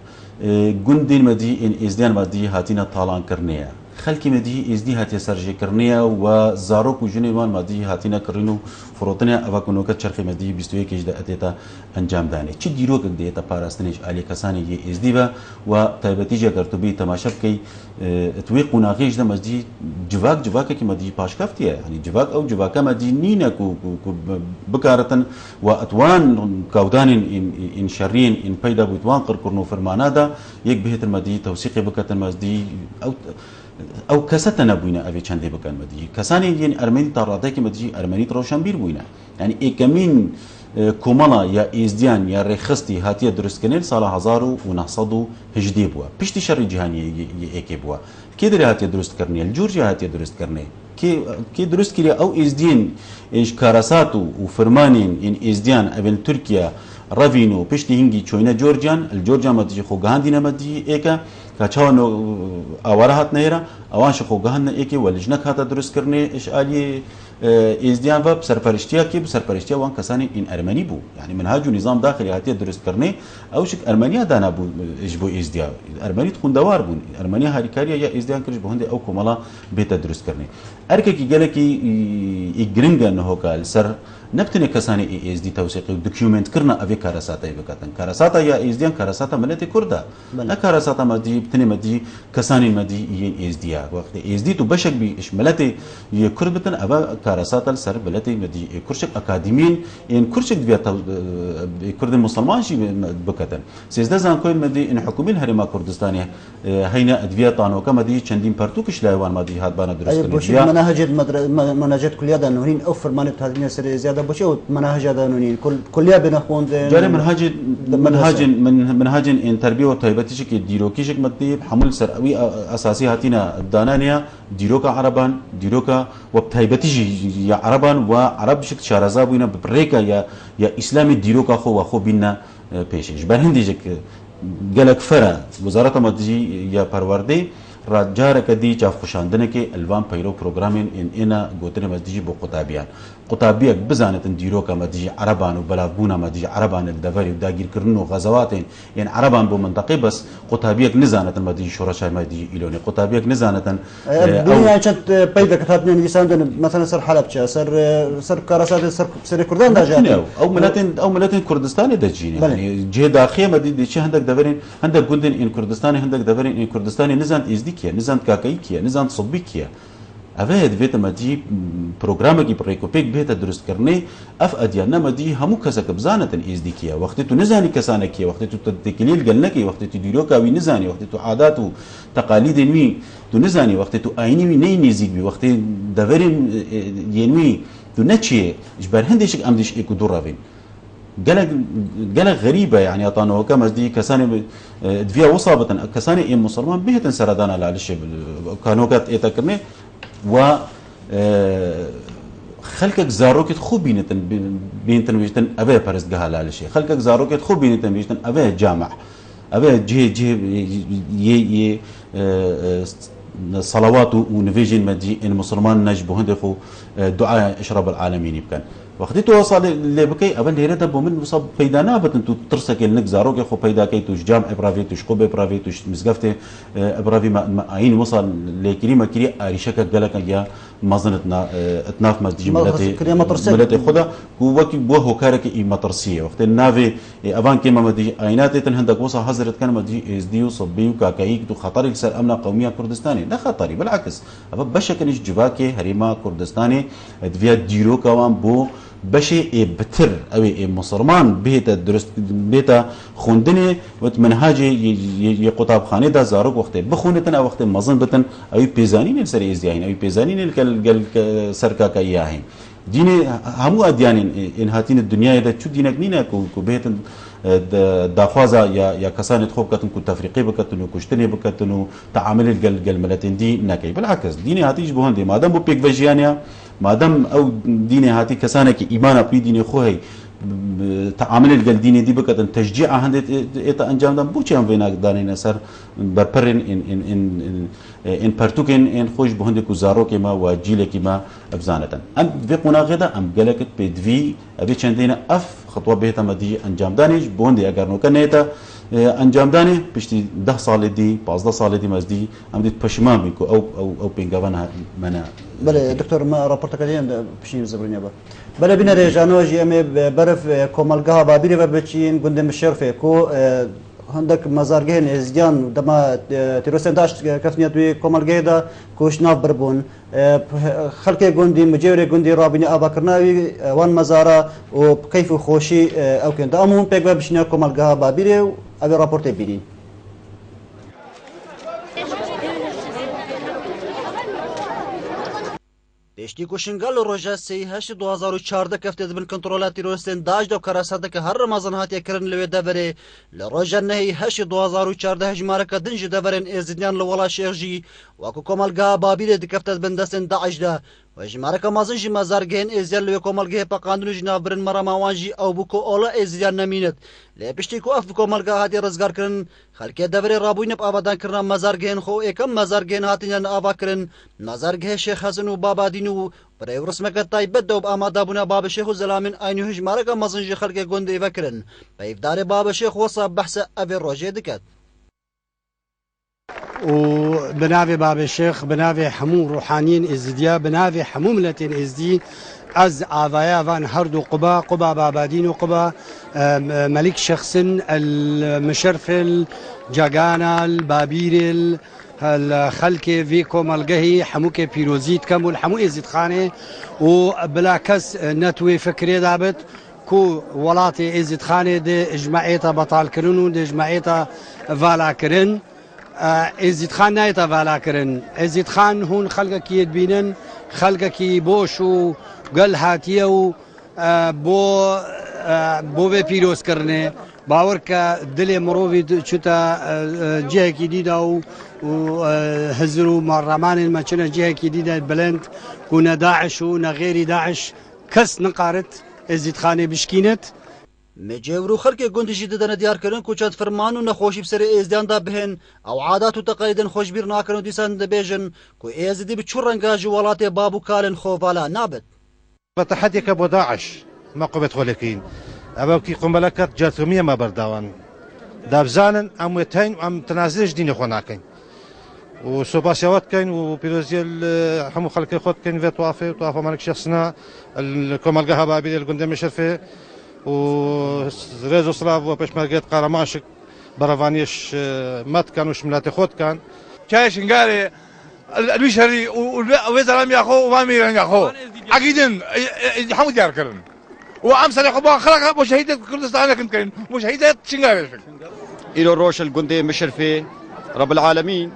گندین مدی این ازدیان مدی هاتینا طالان کرنیه خلکی مدی ازدی هاتی سرجه کرنیه و زاروک و جنوان مدی هاتینا کرینو فروتنه اوا کنوکت چرخی مدی 21 کجدا اتیتا انجام دانه چی دیروک دیتا پاراستنیش علی کسانی یه ازدی و تایبتی اگر تو بی تماشا کی توی قناقیش ده مدی جواک کی مدی پاشکافتیه یعنی جواک او جواکا مدی نینا کو بکارتن و اتوان کودان ان شرین ان پیدا بوتوان قرنو فرمانه ده یک بهتر مدی توثیق بکتن مدی او كستنا بوينا افي چنده بكن مدي كساني يعني ارمني طراده كي مدي ارمني روشنبير بوينا يعني اكمين كومالا يا ازديان يا رخصتي هاتيه درست كنل سال 1900 هجدي بوا بيشتي شر جهاني اكي بوا كي دري هاتيه درست كرني الجورجيا هاتيه درست كرني كي درست كري او ازدين ايش كاراساتو وفرمانين ان ازديان ابن تركيا رافينو بيشتي هنجي تشوينا جورجيان الجورجيا مدي خو غاندينا مدي ايكا كاچاونو اوراهات نيرا اوان شخو غهن ايكي ولجنك هاتا درست كرني ايش الي ازديان و بسرپرشتيا كي بسرپرشتيا وان كساني ان ارمني بو يعني منهاج نظام داخلي هاتي درست كرني او شك ارمنيا دانا بو ايش بو ازديا ارمني تكون دوار بو ارمنيا هاريكاريا يا ازديان كرج بهند او كمالا بيتا درست كرني اركي كي قالكي يجرينغا انه قال سر نبتني كساني اي اس دي توثيق دوكيومنت كرنا افي كاراساتا يبكاتن كاراساتا يا ازديان كاراساتا ملتي كردا لا كاراساتا مدي بتني مدي كساني مدي اي اس دي وقت اس دي تو بشك بي ملتي يكربتن ابا كاراساتا سر بلتي مدي كرشك اكاديمين ان كرشك دبي كرد مسلمان شي بكاتن سيزدا زان كوين مدي ان حكومه الهرم كردستاني هينا ادويه طانو كمدي چندين پرتوكش لايوان مدي هات بانا درست مناهج كليه دانورين او فرمانه هذه سر زياده بشو مناهج دانونين كليه بنخون جاري منهاج ان تربيه وطيبتي كي ديروكيشك مدي حمل سروي اساسي هاتينا دانانيا ديروكا عربان ديروكا وبطيبتي يا عربان وعرب شك شارزابوينا بريكا يا اسلامي ديروكا خو بينا بيشش برهنديجك قالك فرا وزاره مدي يا پروردي راجارك دي جاف خوشاندنه كي الوان بيرو بروجرامين ان انا غوتنه مدي بو قطابيان قطابيك بزانت ديروكا مدي عربان وبلاغونا مدي عربان الدفري وداغير كرنو غزوات يعني عربان بو منطقه بس قطابيك نزانت مدي شورشا مدي ايلوني قطابيك نزانت الدنيا كانت بيدا كتابني نيساندن مثلا سر حلب سر كراسات سر كردان داجا او ملاتين كردستان دجيني يعني جه داخيه مدي دي شي عندك دفرين عندك جندن ان كردستاني عندك دفرين ان كردستاني نزانت ازديكيا نزانت كاكايكيا نزانت صبيكيا أفاد فيتا مدي برنامج بريكوبيك بيتا درست كرني أف أديانا مدي همو كسك بزانة إزديكيا وقت تو نزاني كسانكيا وقت تو تكليل قلنكي وقت تو ديروكا وي نزاني وقت تو عادات وتقاليد وي تو نزاني وقت تو آيني وي ني نزيك بي وقت دفرين ينوي تو نتشي جبر هندشك أمدش إيكو دورافين قلق غريبة يعني أطانو كما دي كساني دفيا وصابة كساني إيه مسلمان بيهتن سردانا لعلش كانو كات إيتاكرني و خلقك زاروكت خوب بينتن بيجتن أبي برست جهال على شيء خلقك زاروكت خوب بينتن بيجتن أبي جامع أبي جه صلوات ونفيجن مدي إن مسلمان نجبو هندخو دعاء إشراب العالمين يبكن وقتی تو وصل لێ بکەی ئەوە لێرەدا بۆ من وسە پەیدا نابێتن تو ترسێکی نەک زارۆکی خۆ پەیداکەی توش جام ئەبراوێت توش قۆ بێپراوێت توش مزگەفتێ ئەبراوی ئاین وصل لێکری مەکری ئاریشەکە گەلەکە یا مەزنت ئەتناف مەزدیجی ملەتی خۆدا وەکی بۆ هۆکارێکی ئیمەترسیە وقتی ناوێ ئەوان کێمە مەدیجی ئایناتێتن هەندێک وەسە حەزرت کەن مەدیجی ئێزدی و سەبی و کاکایی و خەتەرێک سەر ئەمنا قەومیە کوردستانی نە خەتەری بالعکس ئەوە بەشێکەنیش جوواکێ هەرێما کوردستانی دوێت دیرۆکەوان بۆ بەشێ بتر ئەوێ مسلمان بێتە درست بێتە خوندنێ وت منهاجێ قوتابخانەیەدا زارۆک وەختێ بخونێتن ئەو وەختێ مەزن بتن ئەوی پێزانینێ سەر ئێزیین ئەوی پێزانینێ سەر کاکاییە هەین دینێ هەموو ئەدیانین ئێنهاتینە دنیایەدا چوو دینێک نینە و بێتن داخوازە یا کەسانێت خۆ بکەتن و تەفریقی بکەتن و کوشتنێ بکەتن و تعاملێت گەلمەلەتێندی نەکەی بالعکس دینێ هاتیش بۆ هەندێ مادەم بۆ پێکڤەژیانە مادەم ئەو دینێ هاتی کەسانێکی ئیمانە پێی دینێ خۆ هەی تعاملێت گەل دینێ دی بکەتن تەشجیع هەندێت ئێتە ئەنجامدان بۆچیان وێ ناکدانینە سەر بەرپەرێن ئین پەرتوکێن ئێن خۆش بۆ هەندێک و زارۆکێ ما و جیلێکی ما ئەبزانەتن ئەم vê قۆناغێدا ئەم گەلێکت پێدوی ئەبێ چەندینە ئەف خطوە بێتە مەدی ئەنجامدانیش بۆ هەندێ ئەگەرنەوەکە نێتە ئەنجامدانی پشتی 10 ساڵی دی 15 ساڵی دی مەزدی ئەم دیت پەشیمان بین و ئەو پێنگاوان منە بله دکتۆر راپۆرتەکەیان پشین زبرینە بە بەلە بینە رێژانۆژی ئەمێ بەرف کۆمەلگەها بابیرێ بەر بچین گوندێ مشێرفێ کۆ هەندێک مەزارگەهێن ئێزدیان دەما تیرۆسێن داشت کەسنیە توی کۆمەلگەیەدا کۆش ناو بڕبوون خەڵکێ گوندی مجێورێ گوندی ڕابینە ئاباکردناوی وان مەزارە و کەیف و خۆشی ئەو کێندا ئەموو پێک بە بشینە کۆمەلگەها بابیرێ و ئەوێ راپۆرتێ بینین پێشتی کوشنگەل ڕۆژە 2014 کەفتێ دەبن کۆنتڕۆڵاتی تیرۆریستên داعش و کەراسەدەکە هەر ڕەمەزان هاتیەکردن لەوێ دەڤەرێ لە ڕۆژە نەهی 2014 هەژمارەکە دنجی دەڤەرێن ئێزیدیان لە وڵا شێژی وەکو کۆمەلگا بابیرێ دکەفتە دەبن دەستێن داعشدا و ژمارەکە مازنجی مەزارگەهێن ئێزیان لەوێ کۆمەلگەهەیە پەقاندنوژی ناوبرن مەڕەماوانژی ئەو بوو کۆ ئۆڵە ئێزیدیان نەمینێت لێ پشتی کو ئەف کۆمەلگا هاتی ڕزگارکردن خەڵکێ دەبرێ ڕابووینە ئابادانکردنا مەزارگەهێن خۆ ئێکەم مەزارگەهێن هاتینیان ئاواکردن مەزارگەهێ شێخ حەسن و بابادین و برای ڕسمەکە تایبەت دەوب ئامادەبوونا بابەشێخ و زەلامین ئاینی و ژمارەکە مەزنجی خەڵکێ گوندی ڤەکردن پەیفدارێ بابەشێخ وەسا بەحسە ئەوێ ڕۆژێ دکات وبنافي باب الشيخ بنافي حمو روحانيين ازديا بنافي حمو ملتين ازدي از آذايا فان هردو قبا بابادين وقبا ملك شخص المشرف الجاغانا البابير الخلق فيكو ملقهي حموك بيروزيت كمول حمو ازد خانه وبلاكس نتوي فكري دابت كو ولاتي ازد خانه دي اجماعيتا بطال كرنو دي اجماعيتا فالا كرن ازید خان نایتا والا کرن ازید خان هون خلقه کی بینن خلقه کی بوش و گل هاتیه و بو به پیروز کرنه باور که دل مروی چتا جهه کی دیدا و هزر و مرمان المچنه جهه کی دیدا بلند كنا داعش و غیر داعش کس نقارت ازید خان بشکینت مجێور و خەڵکێ گوندیشی دەدەنە دیارکردن کوچەت فەرمان و نەخۆشی بسەر ئێزدیاندا بهێن ئەو عادات و تەقەیدن خۆشبیر ناکەن و دیسان دەبێژن کو ئێزدی بچوو ڕەنگاژی وڵاتێ باب و کالن خۆڤالا نابێت بەتەحەدێکە بۆ داعش مەقوبێت خۆلەکەین ئەوەکی قومبەلەکەت جاتومیە مە بەرداوان دابزانن ئەم وێتین ئەم تەنازلش دینە خۆ ناکەین و سۆپاسیاوات بکەین و پیرۆزیە هەموو خەڵکی خۆت بکەین بێت توافێ و توافەمانێک شخصنا کۆمەلگەها بابیرێ گوندە مشرفێ ورێز و سلااف بۆ پێشمەرگێت قارەماشک بەڕەوانیش مەت کەن و شملاتی خۆت کان چای شنگارێ ئەلوی شەری وێ زەلام یاخۆ وامی ڕەنگاخۆ عەقیدن هەموو دیارکردن و ئەم سەری خۆ بۆ خەڵک بۆ شەهیدێت کوردستانەکەم بکەین بۆ شەهیدێت شنگارێشک ئیرۆ ڕۆژل گوندێ مشرفێ رب العالمین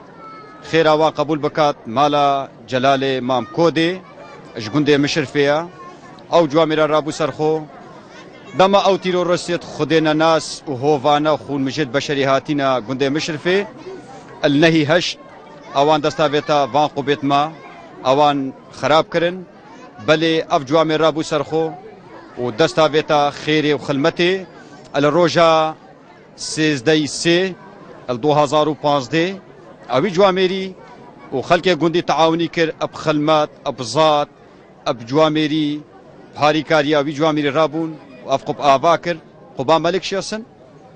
خێراوا قبول بکات مالا جەلالێ مام کۆدێ ئەش گوندێ مشرفەیە ئەو جوامێرە ڕابوو سەرخۆ دما او تيرورستيت خدينا ناس وهوفانا وخون مجد بشري هاتينا قندي مشرفي النهي هشت اوان دستافيتا فان قبيت ما اوان خراب كرن بلي اف جوامي رابو سرخو ودستافيتا خيري وخلمتي الروجا سيزدي سي ال 2015 اوي جواميري وخلقي قندي تعاوني كر اب خلمات اب زات اب جواميري پاریکاریا وی جوامیری رابون و افقب آواکر قبا ملک شیاسن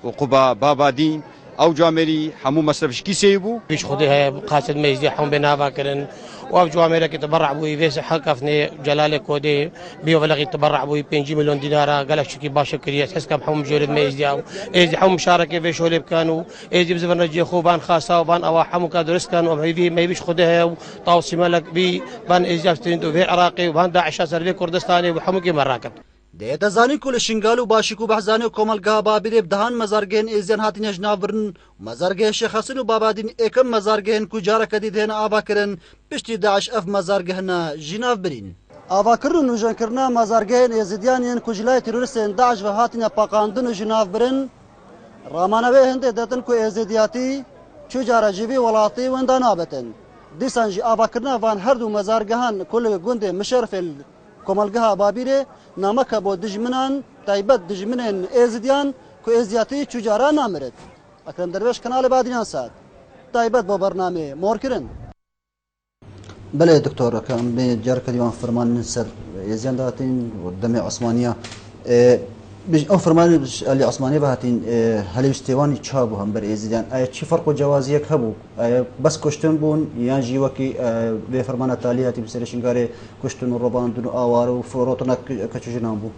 و قبا بابادین او جوامیری همو مصرفش کیسه بو بيش خديها قاصد ما يزيحهم بنافا كرن واب جواميرا كتبرع بوي فيس حقفني جلاله كودي بيو بلغي تبرع بوي 5 مليون دينار قال شكي باشا كرياس حس كم حوم جورد ما يزياو ايز حوم مشاركه في شولب كانوا ايز بزفر نجي خوبان خاصه وبان او حمو كادرس كانوا ما يبيش خديها طاوسي ملك بي بان ايز تريندو في عراقي وبان داعش سر في كردستاني وحمو كي مراكب ده زانی کل شنگالو باشیکو بحزانی کوملگاه بابیده بدهان مزارگین ایزیان هاتین جنابرن مزارگه شیخ حسن و بابادین اکم مزارگین کجارا کدید هن آوا کرن پشتی داعش اف مزارگه هنا جناب برین آوا کرن و جن کرنا مزارگین ایزیدیانین کجلای تروریستین داعش و هاتین پاکاندن جناب برن رامانوی هنده دتن کو ایزیدیاتی چجارا جیوی ولاتی وندان آبتن دیسان جی آوا کرنا وان هر دو مزارگهان کل گنده مشرف کوملگاه بابیره نامک با دجمنان تایبت دجمنان ازدیان کو ازیاتی چجارا نامرد اکرم درویش کانال بادیان ساعت تایبت با برنامه مورکرن بله دکتر کام به جرک دیوان فرمان سر ازیان داتین و دم عثمانیه او فرمان علی عثمانیه بهاتین هلی استوانی چابو هم بر ازدیان ای چی فرق و جوازیه کبو بس کشتن بون یا جی وکی به فرمان تالیاتی بسرشنگاره کشتن و رباندن آوار و فروتنا کچجنام بو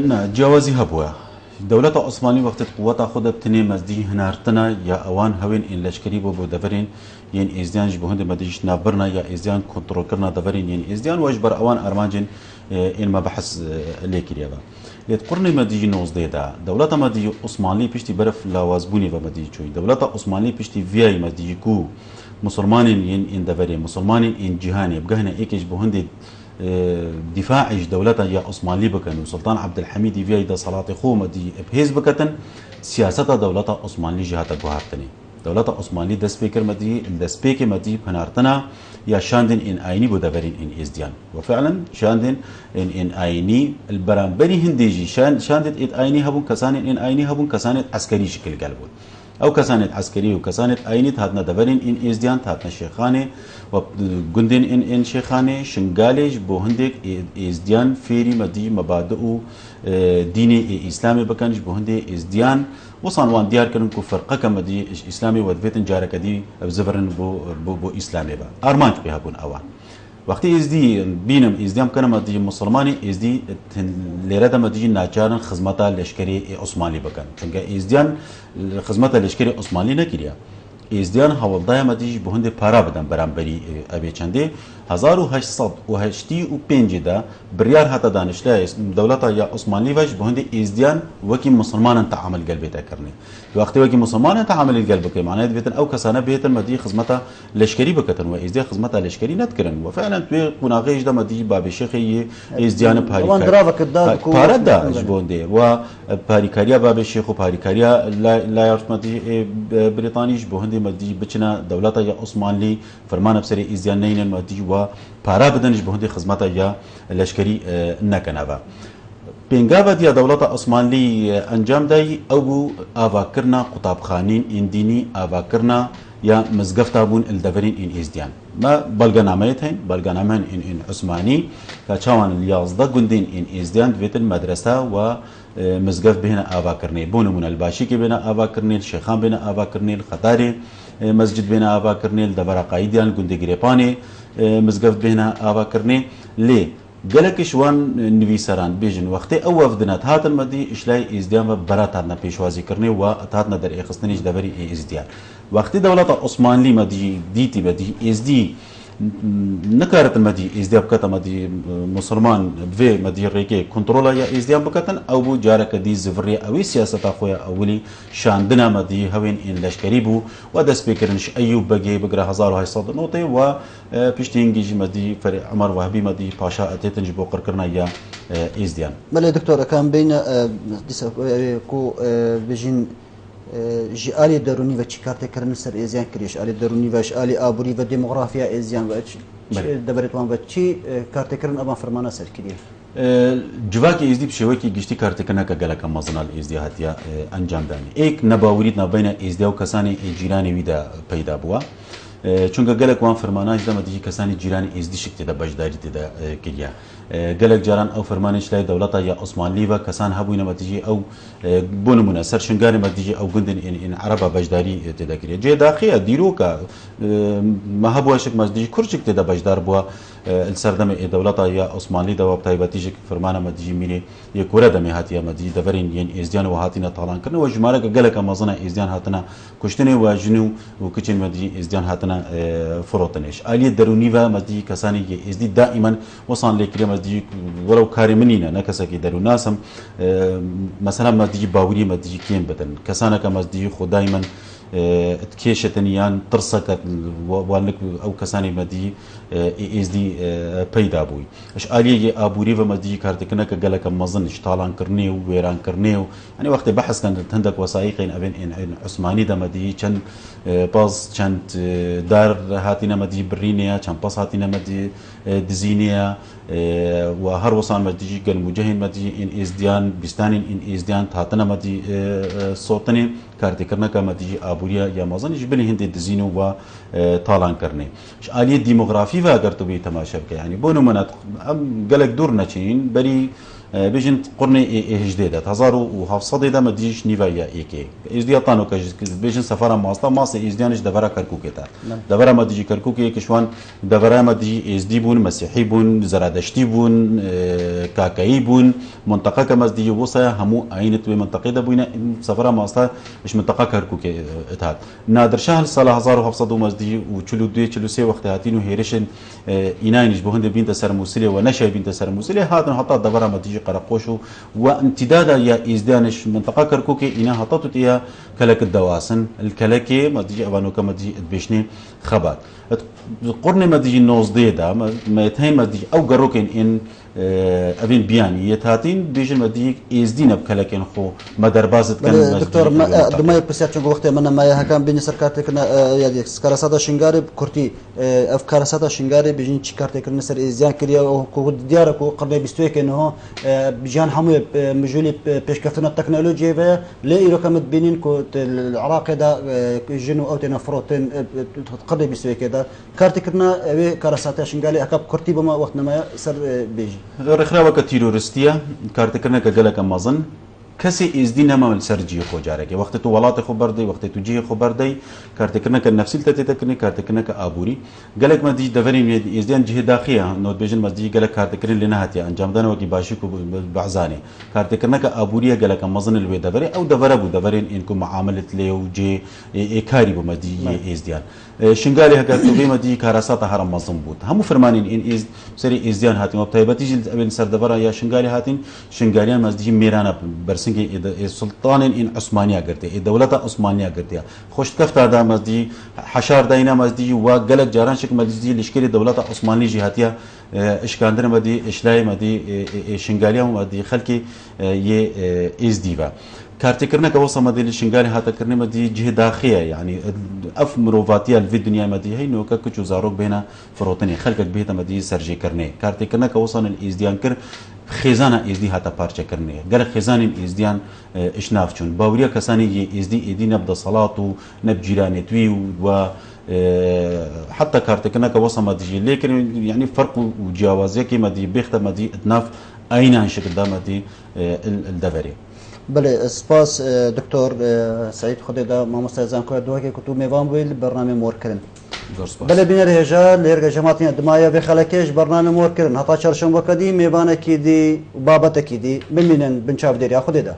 نه جوازی هبوه دولت عثمانی وقت قوت خود بتنی مزدی هنرتنا یا اوان هوین این لشکری بو دورین ین ازدیان جبهند مدیش نابرنا یا ازدیان کنترل کرنا دورین ین ازدیان واجبر اوان ارمانجن این مبحث لیکریه با قرن مدی 19 دا دولت مدی عثمانی پشتی برف لاوازبونی و مدی چوی دولت عثمانی پشتی ویای مدی کو مسلمانین این دوری مسلمانین این جهانی بگهنه ایکش بهند دفاعش دولت یا عثمانی بکن و سلطان عبدالحمید ویای دا صلات خو مدی بهز بکتن سیاست دولت عثمانی جهات گوهرتنی دولت عثمانی دست پیکر مدی دست پیک مدی پنارتنا یا شاندن این آینی بودورین این ازدیان وفعلا شاندن این آینی البرانبری هندیجی شاندن این آینی هبون کسان این آینی هبون کسان عسکری شکل قلبون او کسان عسکری و کسان آینی تهاتنا دورین این ازدیان تهاتنا شیخانه و گندن این شیخانه شنگالش بوهندک ازدیان فیری مدی مبادئ دین اسلامی بکنش بوهنده ازدیان وصان وان دیار کردن کو فرقه کم دی اسلامی و دفتن جاره کدی بزبرن بو اسلامی با ارمانج به هبون اوان وقتی ازدی بینم ازدیام کنم دی مسلمانی ازدی لیرد مدی ناچارن خدمت لشکری عثمانی بکن چونکه ازدیان خدمت لشکری عثمانی نکریا ازدیان حوالدای مدی بهند پارا بدن برانبری ابی چنده 1885 دا بریار حتی دانشله دولت یا عثمانی وش بهند ازدیان وکی مسلمان تعامل قلبی تکرنی وقتی وکی مسلمان تعامل قلب که معنی بیتن او کسانه بیتن مدی خدمت لشکری بکتن و ازدیان خدمت لشکری نتکرن و فعلا توی قناقیش دا مدی باب شیخی ازدیان پارا جبونده و پاریکاریا باب شیخ و پاریکاریا لا یارت مدی بریتانیش بهند مدی بچنا دولت یا عثمانی فرمان بسری ازدیان نین مدی و پارا بدنش بهند خدمت یا لشکری نکنه بینگاو دیا دولت عثمانی انجام دای او آوا کرنا قطاب خانین این دینی آوا کرنا یا مزگفتا بون الدورین این ازدیان ما بلغنامه هن بلغنامه این عثمانی که چوان الیازده گندین این ازدیان دویتن مدرسه و مزگف بهنا آوا کرنی بونمون الباشی که بهنا آوا کرنی شیخان بهنا آوا کرنی خطاری مسجد بهنا آوا کرنی دبر قایدیان گندگیرپانی مزگف بهنا آوا کرنی لی گلکش وان نویسران بیجن وقتی او وفدنات هاتن مدی اشلای ازدیان و برات هاتنا پیشوازی کرنی و هاتنا در اخستنیش دوری ازدیان وقتی دولت عثمانی مدی دیتی مدی ازدی نکارت مدی ازدیاب کتا مدی مسلمان و مدی ریکی کنترل یا ازدیاب بکتن او بو جارک دی زفری اوی سیاست خویا اولی شاندنا مدی هوین این لشکری بو و دست بکرنش ایوب بگی بگره 1800 نوته و پشتینگیج مدی عمر وهبی مدی پاشا اتیتنج بو قرکرنا یا ازدیان بله دکتور کام بین کو بجین جالی درونی و چی کارت کردن سر ازیان کریش آلی درونی وش آلی آبوری و دموگرافیا ازیان و دبرتوان و چی کارت کردن اما فرمانه سر کریه جواکی ازدی بشوی که گشتی کارت کردن که گلک مازنال ازدی هاتیا انجام دانی ایک نباورید نبین ازدی و کسانی جیرانی ویدا پیدا بوا چونکە گەلک وان فەرماناش دەمەدیجی کەسانی جیرانی ئێزدی شک تێدا بەشداری تێدا کردیا گەلک جاران ئەو فەرمانش لای دەوڵەتە یا عوسمانلیوە کەسان هەبووینە مەدیجی ئەو بۆ نمونە سەر شنگاری مەدیجی ئەو گوندن عەرەبە بەشداری تێدا کردیا جێ داخیە دیرۆکە ما هەبووە شک مەدیجی کورچێک تێدا بەشدار بووە السردم دولتا یا عثمانی دوا بتایبەتی جک فرمانە مەدیجی میری یەکورە دەمێ هاتیە مەدیجی دەبەرین یەن ئێزدیان و هاتینە تاڵانکردن و ژمارەکە گەلەکە مەزنە ئێزدیان هاتنە کوشتنی و ژن و کچین مەدیجی ئێزدیان هاتنە فرۆتنش ئالیە دەرونیوە مەدیجی کەسانی ئێزدی دائیمەن وەسان لێکرێ مەدیجی وەڵەو کاری منینە نە کەسێکی دەروناسم مەسەلا مەدیجی باوری مەدیجی کێن بدەن کەسانەکە مەدیجی خۆ دائیمەن کێشەتەنیان ترسەکە وانک ئەو کەسانی مەدی ئێزدی پەیدا بووی ئەش ئالیە ئابووری بە مەدیجی کارتێکنەکە گەلەکە مەزنش تاڵانکردنێ و وێرانکردنێ و ئەنی وەختی بەحەسکەن هەندێک وەسایقین ئەبێن عوسمانی دەمەدی چەند پاس چەند دار هاتینە مەدی برینەیە چەند پاس هاتینە مەدی دزینەیە و هەر وەسان مەدیجی گەلموجەهین مەدیجی ئین ئێزدیان بیستانین ئین ئێزدیان هاتنە مەدی سۆتنێ کارتێکردنەکە مەدیجی ئابووریە یا مەزنیش بنی هەندێ دزین و تاڵانکردنێ ئالیە دیمۆغرافی ئەگەر تو بی تەماشا بکە ینی بۆ نمونە گەلک دوور نەچین بەری بێژن قڕنی ئێهژدێدا 1700 مەدیجیش نیڤایە ئێکێ ئێزدیا تانۆکە بێژن سەفارە ماستە ماسە ئێزدیانش دەبەرە کەرکووکێتە دەبەرە مەدیجی کەرکووکێ کشوان دەبەرە مەدیجی ئێزدی بوون مەسیحی بوون زەرادەشتی بوون کاکایی بوون منتەقەکە مەدیجی وسە هەموو ئاینت وێ منتەقی دەبووینە سەفارە ماستە مش منتەقە کەرکووکێ هات نادرشاه ساڵ 1700 مەدیجی و 42 وەختی هاتین و هێرشن ئینانیش بۆ هەندێک بینتە سەر مووسلێ و نەشای بینتە سەر مووسلێ هاتن هەتا دەبەرە مەدیجی قرقوش وامتدادا يا إزدانش منطقة كركوكي إنها هططت إياه كلك الدواسن الكلكي ما تجي أبانو كما تجي تبيشني خبات قرن ما تجي نوز ديدا ما يتهين ما تجي أو قروكين إن أبين بياني يتهاتين بيجن ما تجي إزدينا بكلكين خو ما دربازت كان دكتور دماء بسيط شنو وقت من ما يهكان بين سركاتك يعني كارسادا شنغاري كورتي أفكار سادا شنغاري بيجن شكارتك النسر إزيان كريا وكود ديارك وقرن بيستوي كأنه بجان حمو مجولي بيشكفتنا التكنولوجيا بها لا يركم بينين كود العراق ده جنو أو تنافروتين قرن بيستوي كده كارتكنا كارسادا شنغاري أكاب كورتي بما وقت ما سر بيجي رخراوە کە تیرۆریستیە کارتەکردنەکە گەلەکە مەزن کەسێ ئێزدی نەماوە سەر جێ خۆ جارێکی وەختی تو وڵاتی خۆ بەردەی وەختی تو جێ خۆ بەردەی کارتەکردنەکە نەفسیلتە تێتەکردنی کارتەکردنەکە ئابووری گەلێک مەدی دەڤەرین ئێزدیان جهێ داخیە نۆتبێژن مەزدی گەلک کارتەکردن لێ نەهاتیە ئەنجامدانەوەکی باشیک و بەعزانێ کارتەکردنەکە ئابووریە گەلەکە مەزن لێ دەبەرێ ئەو دەبەرە بوو دەبەرێن ئینکو معاملت لێ و جێ ئێکاری بۆ مەدی ئێزدیان شنگالی هەکە توبێ مەدی کارەساتە هەرە مەزن بوو هەموو فەرمانین ئین سەری ئێزدیان هاتین و تایبەتیش ئەبێن سەردەبەرە یا شنگالی هاتین شنگالیان مەزدی میرانە بەرسنگی سلطان إن عثمانية قرتي الدولة عثمانية قرتي خوش كفتا دا مزدي حشار داينا مزدي وقالك جاران شك مزدي لشكل الدولة عثمانية جهاتية إشكاندر مدي إشلاي مدي شنغاليا مدي خلقي ي إزديفا كارتكرنا كوصل مدي لشنغالي هاتا كرنا مدي جهة داخلية يعني أف مروفاتية في الدنيا مدي هي نوكا كتشو زاروك بينا فروتني خلقك بيتا مدي سرجي كرني كارتكرنا كوصل الإزديان كر خزانة إزدي هاتا بارچة كرني قال خزانة إزديان إشناف چون باوريا كساني إزدي نبدا صلاة نب جيراني توي و حتى كارتكنا كوصل مدي لكن يعني فرق وجوازية كما دي بيخت مدي اتناف أين شكل دا مدي الدفري بله سپاس دکتور سعید خوددا ما مستعزم کرد دوکی کتو میوان بیل برنامه مور کردن بله بین رهجا لرگ جماعتی دمایا به خلکش برنامه مور کردن حتی چهارشنبه کدی میوان کی دی بابت کی دی بمینن بنچاف دری خوددا